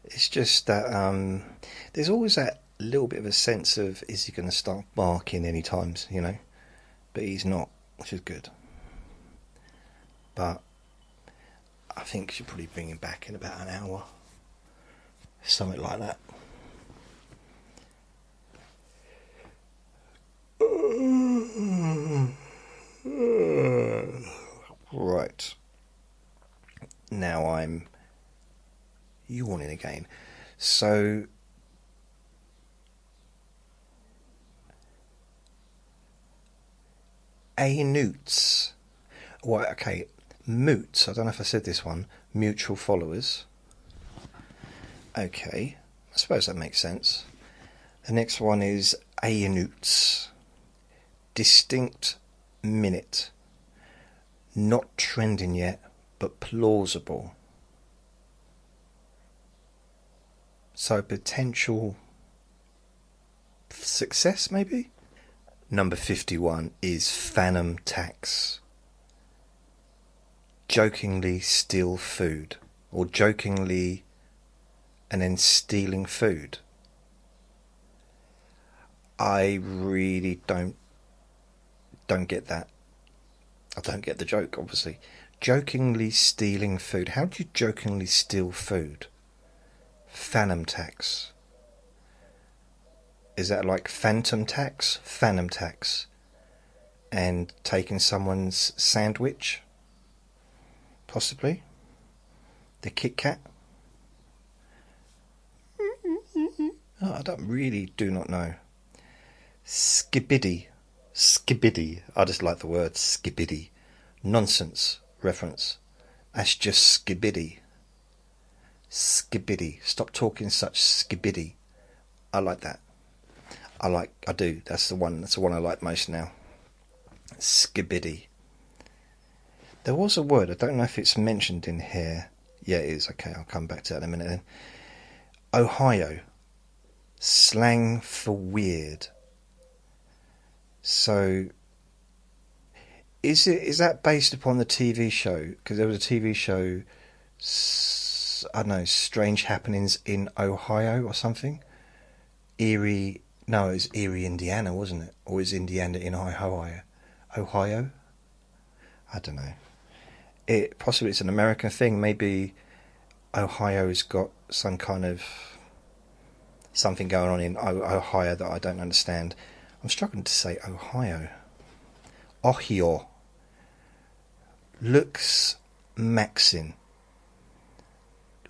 It's just that there's always that little bit of a sense of, is he going to start barking any times, you know? But he's not, which is good. But I think she'll probably bring him back in about an hour. Something like that. Right. Now I'm yawning again. So ANUTs. Well, okay, MOOTs. I don't know if I said this one. Mutual followers. Okay, I suppose that makes sense. The next one is ANUTs. Distinct minute. Not trending yet, but plausible. So potential success, maybe? Number 51 is Phantom Tax. Jokingly steal food. Or jokingly and then stealing food. I really don't get that. I don't get the joke, obviously. Jokingly stealing food. How do you jokingly steal food? Phantom tax. Is that like phantom tax? Phantom tax. And taking someone's sandwich? Possibly. The Kit Kat? Oh, I do not know. Skibidi. Skibidi. I just like the word skibidi. Nonsense reference. That's just skibidi. Skibidi. Stop talking such skibidi. I like that. I do. That's the one I like most now. Skibidi. There was a word, I don't know if it's mentioned in here. Yeah, it is. Okay, I'll come back to that in a minute then. Ohio. Slang for weird. So, is that based upon the TV show? Because there was a TV show, I don't know, Strange Happenings in Ohio or something? Erie, no, it was Erie, Indiana, wasn't it? Or is Indiana in Ohio? Ohio? I don't know. Possibly it's an American thing. Maybe Ohio's got some kind of something going on in Ohio that I don't understand. I'm struggling to say Ohio. Ohio. Looks maxing.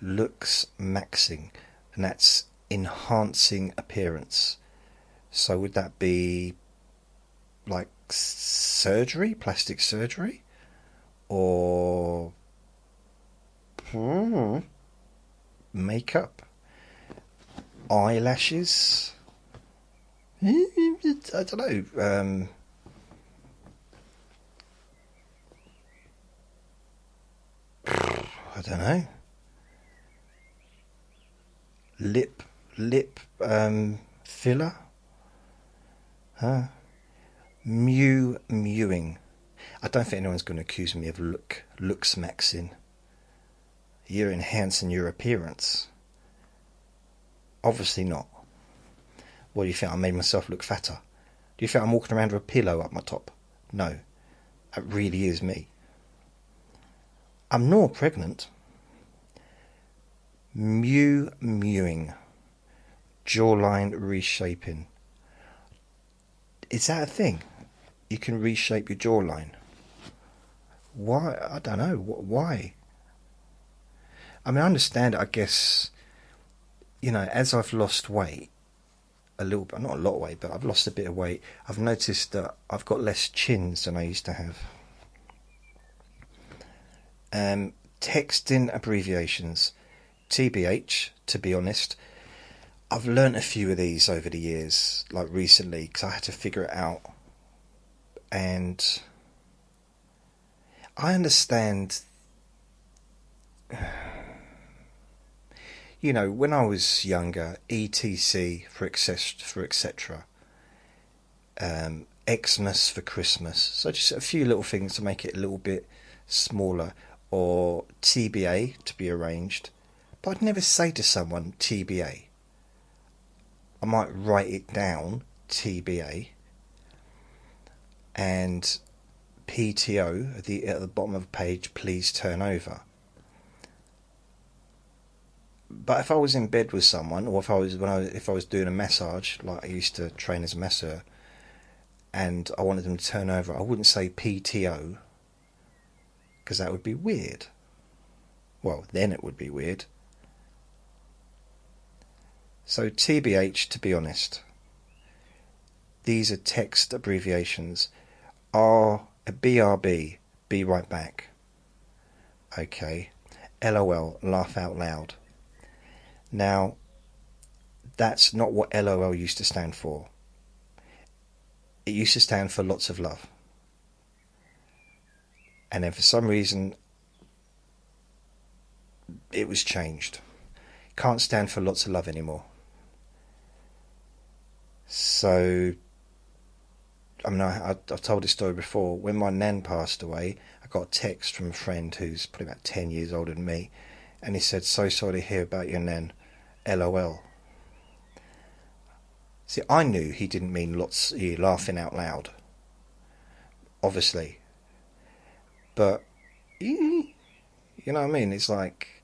Looks maxing. And that's enhancing appearance. So would that be like surgery? Plastic surgery? Or makeup? Eyelashes? I don't know. I don't know. Lip filler? Huh? Mewing. I don't think anyone's going to accuse me of looks maxing. You're enhancing your appearance. Obviously not. What do you think? I made myself look fatter? Do you think I'm walking around with a pillow up my top? No. That really is me. I'm not pregnant. Mewing. Jawline reshaping. Is that a thing? You can reshape your jawline. Why? I don't know. Why? I mean, I understand it, I guess, you know, as I've lost weight, a little bit, not a lot of weight, but I've lost a bit of weight, I've noticed that I've got less chins than I used to have. Texting abbreviations. TBH, to be honest. I've learnt a few of these over the years, like recently, because I had to figure it out. And I understand, you know, when I was younger, ETC for etc. Xmas for Christmas. So just a few little things to make it a little bit smaller. Or TBA, to be arranged. But I'd never say to someone TBA. I might write it down, TBA. And PTO, at the bottom of the page, please turn over. But if I was in bed with someone, or if I was doing a massage, like I used to train as a masseur, and I wanted them to turn over, I wouldn't say PTO, because that would be weird. Well, then it would be weird. So TBH, to be honest, these are text abbreviations. BRB, be right back. Okay. LOL, laugh out loud. Now, that's not what LOL used to stand for. It used to stand for lots of love. And then for some reason, it was changed. Can't stand for lots of love anymore. So, I mean, I've told this story before. When my nan passed away, I got a text from a friend who's probably about 10 years older than me, and he said, "So sorry to hear about your nan, LOL." See, I knew he didn't mean lots, laughing out loud, obviously, but you know what I mean? It's like,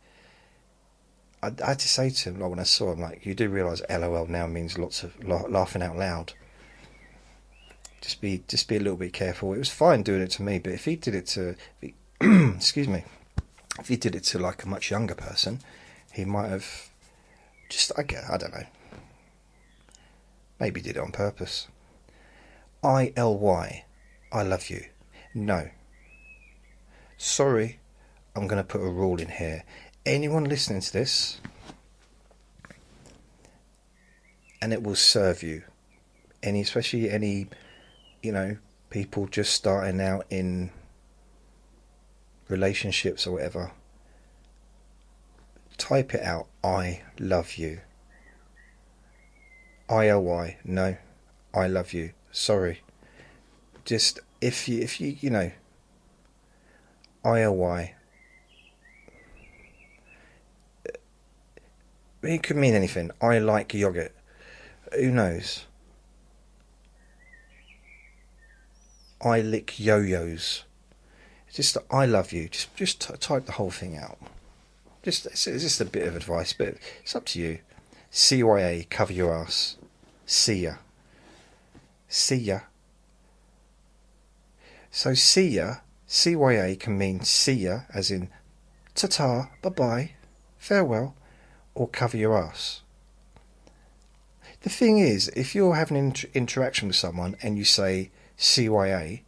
I had to say to him, like when I saw him, like, you do realise LOL now means lots of laughing out loud. Just be a little bit careful. It was fine doing it to me, but if he did it to, excuse me, if he did it to like a much younger person, he might have I don't know. Maybe did it on purpose. ILY, I love you. No. Sorry, I'm going to put a rule in here. Anyone listening to this, and it will serve you. Especially any, people just starting out in relationships or whatever. Type it out. I love you. ILY, no. I love you. Sorry. Just if you ILY. It could mean anything. I like yogurt. Who knows? I lick yo-yos. It's just that I love you. Just type the whole thing out. It's just a bit of advice, but it's up to you. CYA, cover your ass. See ya. See ya. So see ya, CYA can mean see ya, as in ta-ta, bye-bye, farewell, or cover your ass. The thing is, if you're having an interaction with someone and you say CYA,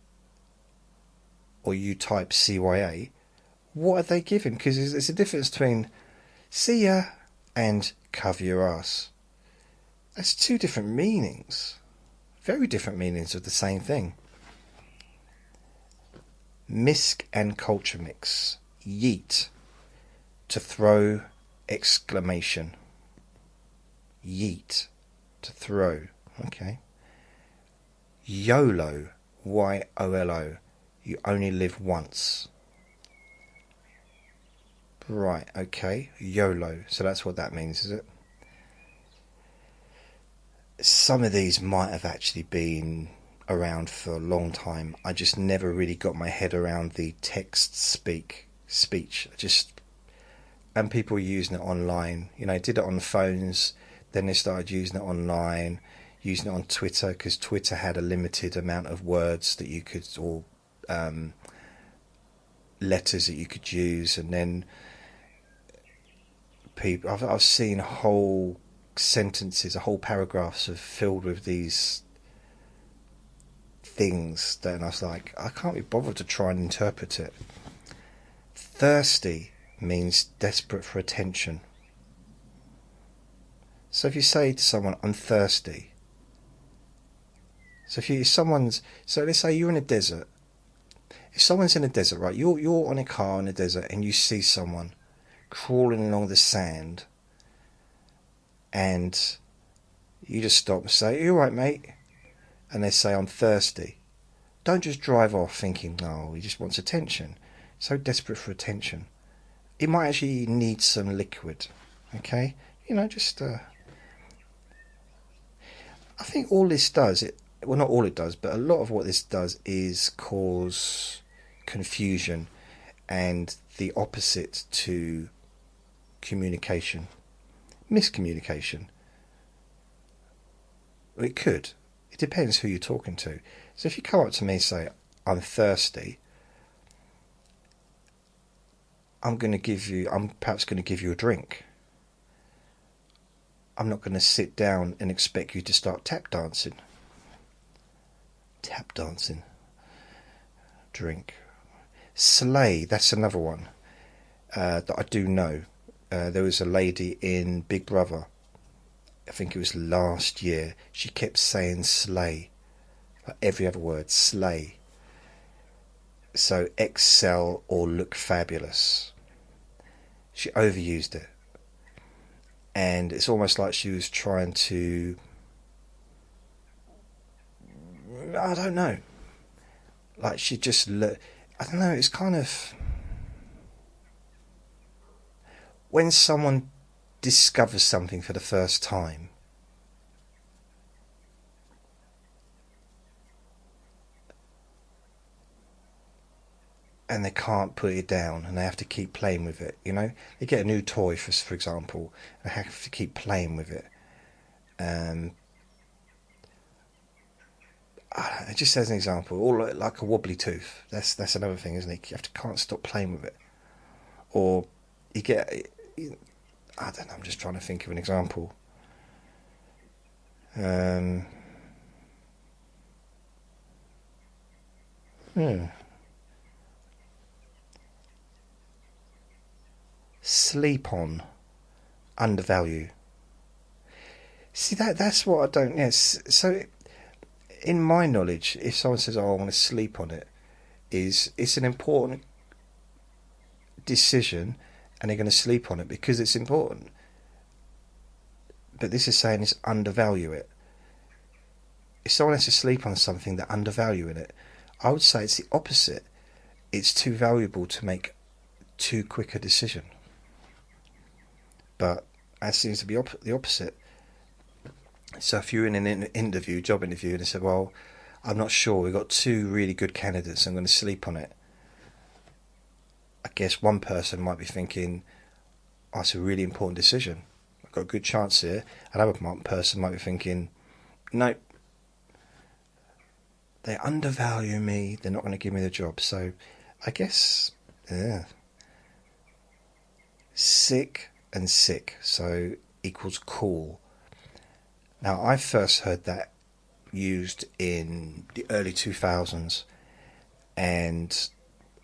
or you type CYA, what are they giving? Because there's a difference between see ya and cover your ass. That's two different meanings. Very different meanings of the same thing. Misc and culture mix. Yeet. To throw, exclamation. Yeet. To throw. Okay. YOLO. YOLO. You only live once. Right, okay. YOLO. So that's what that means, is it? Some of these might have actually been around for a long time. I just never really got my head around the text speech. And people were using it online. Did it on the phones, then they started using it online, using it on Twitter, because Twitter had a limited amount of words that you could, or letters that you could use, and then people, I've seen whole sentences, whole paragraphs filled with these things, then I was like, I can't be bothered to try and interpret it. Thirsty means desperate for attention. So if you say to someone, I'm thirsty. So so let's say you're in a desert. If someone's in a desert, right, you're on a car in a desert and you see someone crawling along the sand, and you just stop and say, you all right, mate? And they say, I'm thirsty. Don't just drive off thinking, oh, he just wants attention. So desperate for attention. He might actually need some liquid. Okay? I think all this does, well, not all it does, but a lot of what this does is cause confusion and the opposite to communication. Miscommunication. It could. It depends who you're talking to. So if you come up to me and say, I'm thirsty, I'm perhaps going to give you a drink. I'm not going to sit down and expect you to start tap dancing. Tap dancing. drink. Slay, that's another one that I do know. There was a lady in Big Brother, I think it was last year, she kept saying slay, like every other word, slay. So excel or look fabulous. She overused it. And it's almost like she was trying to, I don't know, like she just looked, I don't know, it's kind of, when someone discovers something for the first time, and they can't put it down and they have to keep playing with it, you know, they get a new toy for example, and they have to keep playing with it. Just as an example, or like a wobbly tooth, that's another thing, isn't it? You can't stop playing with it. Or you get, I don't know, I'm just trying to think of an example. Sleep on, undervalue. See, that's what I don't. Yes. So, in my knowledge, if someone says, "Oh, I want to sleep on it," it's an important decision, and they're going to sleep on it because it's important. But this is saying it's undervalue it. If someone has to sleep on something, they're undervaluing it. I would say it's the opposite. It's too valuable to make too quick a decision. But that seems to be the opposite. So if you're in an interview, job interview, and they said, well, I'm not sure, we've got two really good candidates, I'm going to sleep on it. I guess one person might be thinking, oh, it's a really important decision, I've got a good chance here. Another person might be thinking, nope, they undervalue me, they're not going to give me the job. So I guess, yeah, sick and sick, so equals cool. Now, I first heard that used in the early 2000s, and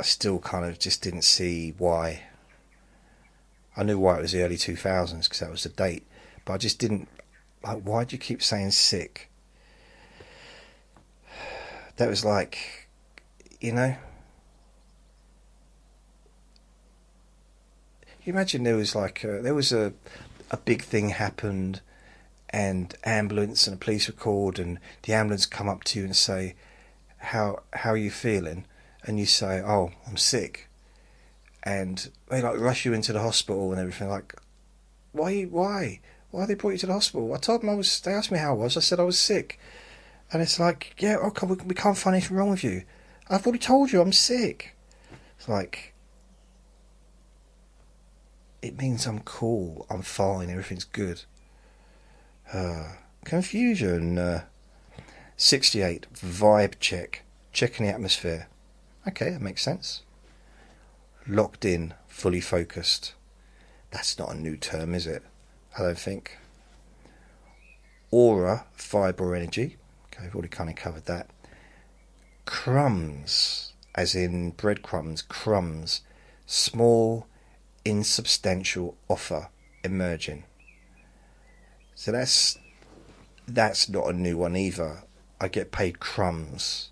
I still kind of just didn't see why. I knew why it was the early 2000s because that was the date, but I just didn't, like, why do you keep saying sick? That was like, you know, you imagine there was like a big thing happened, and ambulance and a police were called, and the ambulance come up to you and say, how are you feeling? And you say, oh, I'm sick. And they like rush you into the hospital and everything. Like, why they brought you to the hospital? I told them they asked me how I was, I said I was sick. And it's like, yeah, okay, we can't find anything wrong with you. I've already told you I'm sick. It's like, it means I'm cool, I'm fine, everything's good. Confusion. 68. Vibe check. Checking the atmosphere. Okay, that makes sense. Locked in. Fully focused. That's not a new term, is it? I don't think. Aura. Vibe or energy. Okay, we've already kind of covered that. Crumbs. As in breadcrumbs. Crumbs. Small, insubstantial offer emerging. So that's not a new one either. I get paid crumbs.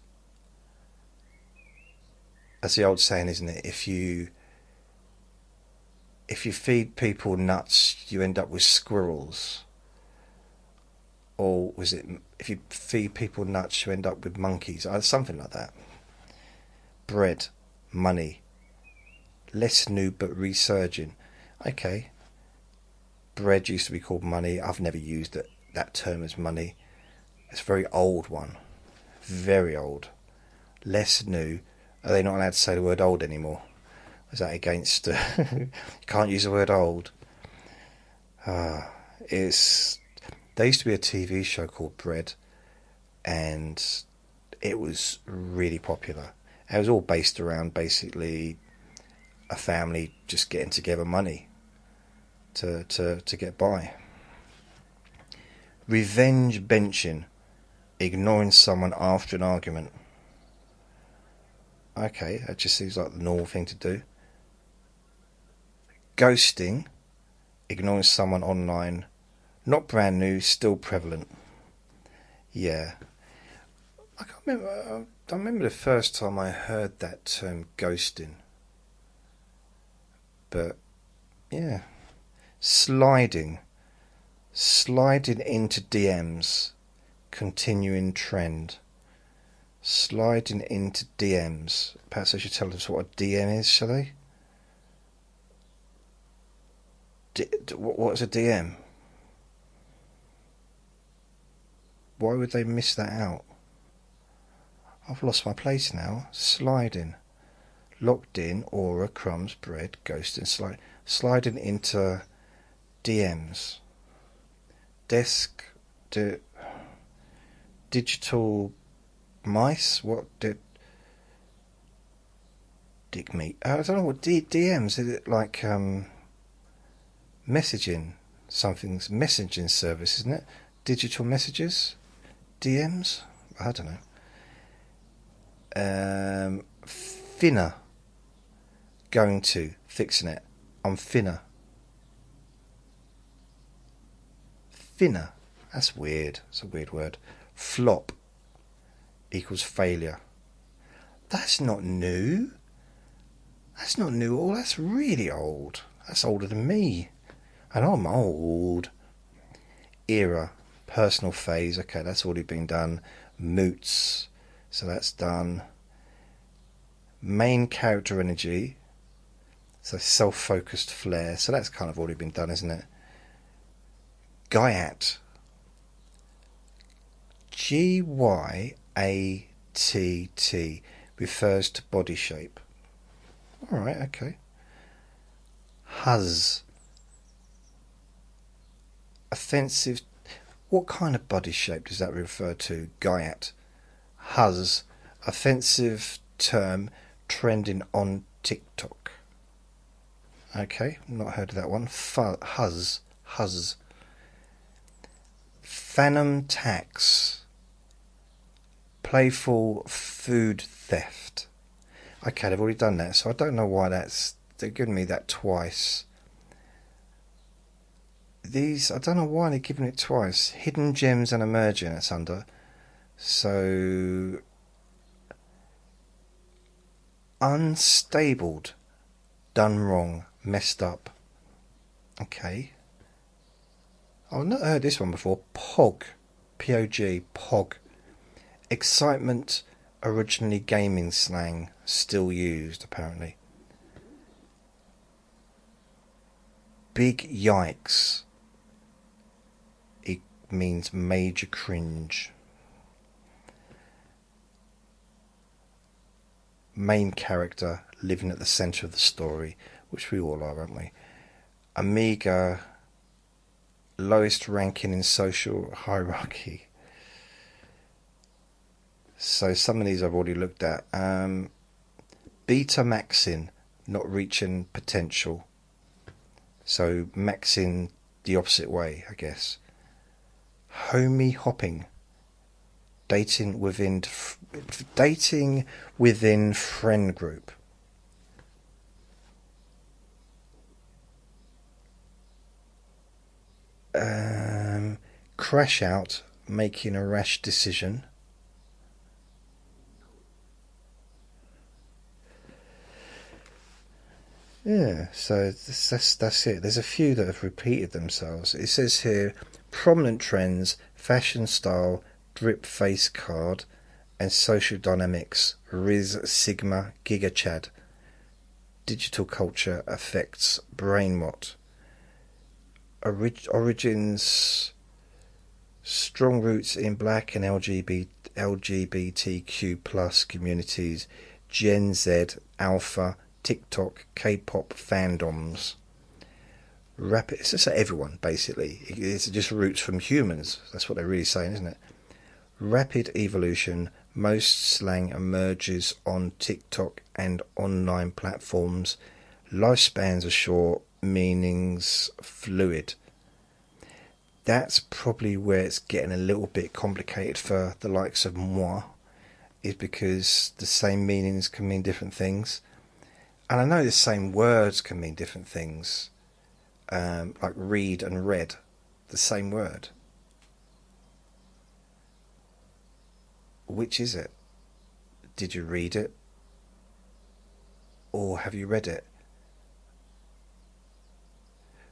That's the old saying, isn't it? If you feed people nuts, you end up with squirrels. Or was it, if you feed people nuts, you end up with monkeys? Something like that. Bread, money. Less new but resurging. Okay. Bread used to be called money. I've never used that term as money. It's a very old one. Very old. Less new. Are they not allowed to say the word old anymore? Is that against... you can't use the word old. There used to be a TV show called Bread, and it was really popular. It was all based around basically a family just getting together money to get by. Revenge benching, ignoring someone after an argument. Okay, that just seems like the normal thing to do. Ghosting, ignoring someone online, not brand new, still prevalent. Yeah. I can't remember. I remember the first time I heard that term ghosting. But, yeah. Sliding. Sliding into DMs. Continuing trend. Sliding into DMs. Perhaps I should tell us what a DM is, shall I? What's a DM? Why would they miss that out? I've lost my place now. Sliding. Locked in, aura, crumbs, bread, ghosting, sliding into DMs. Desk. Digital mice? What did. Dick meat? I don't know what DMs. Is it like messaging? Something's messaging service, isn't it? Digital messages? DMs? I don't know. Thinner. Going to. Fixing it. I'm thinner. Thinner. That's weird. It's a weird word. Flop equals failure. That's not new. That's not new at all. That's really old. That's older than me. And I'm old. Era. Personal phase. Okay, that's already been done. Moots. So that's done. Main character energy. So self-focused flair. So that's kind of already been done, isn't it? Guyat. G-Y-A-T-T refers to body shape. Alright, okay. Huzz. Offensive. What kind of body shape does that refer to? Guyat. Huzz. Offensive term trending on TikTok. Okay, not heard of that one. Huzz. Huzz. Phantom tax. Playful food theft. Okay, they've already done that, so I don't know why they're giving me that twice. I don't know why they're giving it twice. Hidden gems and emerging, that's under. So, unstabled, done wrong, messed up. Okay. I've not heard this one before. POG. P-O-G. POG. Excitement, originally gaming slang, still used apparently. Big yikes. It means major cringe. Main character living at the centre of the story, which we all are, aren't we? Amiga, lowest ranking in social hierarchy. So some of these I've already looked at. Beta maxing, not reaching potential. So maxing the opposite way, I guess. Homie hopping, dating within friend group. Crash out, making a rash decision. Yeah, so that's it. There's a few that have repeated themselves. It says here, prominent trends, fashion style, drip face card, and social dynamics, Riz Sigma Gigachad. Digital culture affects brain rot. Origins, strong roots in black and LGBTQ plus communities, Gen Z, Alpha, TikTok, K-pop fandoms. Rapid, it's just everyone basically. It's just roots from humans. That's what they're really saying, isn't it? Rapid evolution. Most slang emerges on TikTok and online platforms. Lifespans are short, meanings fluid. That's probably where it's getting a little bit complicated for the likes of moi is because the same meanings can mean different things. And I know the same words can mean different things, like read and read, the same word. Which is it? Did you read it? Or have you read it?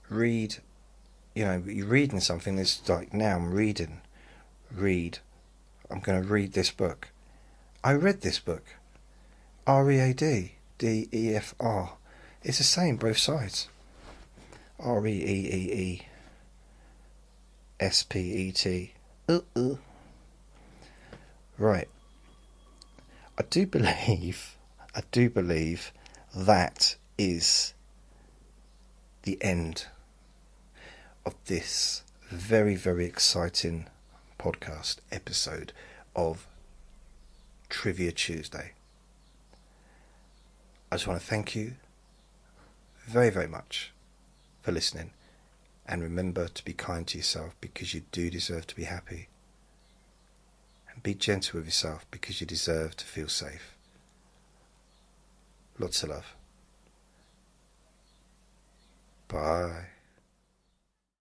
Read, you're reading something. It's like, now I'm reading. Read. I'm going to read this book. I read this book. R-E-A-D. D-E-F-R. It's the same, both sides. R-E-E-E-E. S-P-E-T. Right. I do believe that is the end of this very, very exciting podcast episode of Trivia Tuesday. I just want to thank you very, very much for listening, and remember to be kind to yourself, because you do deserve to be happy, and be gentle with yourself because you deserve to feel safe. Lots of love. Bye.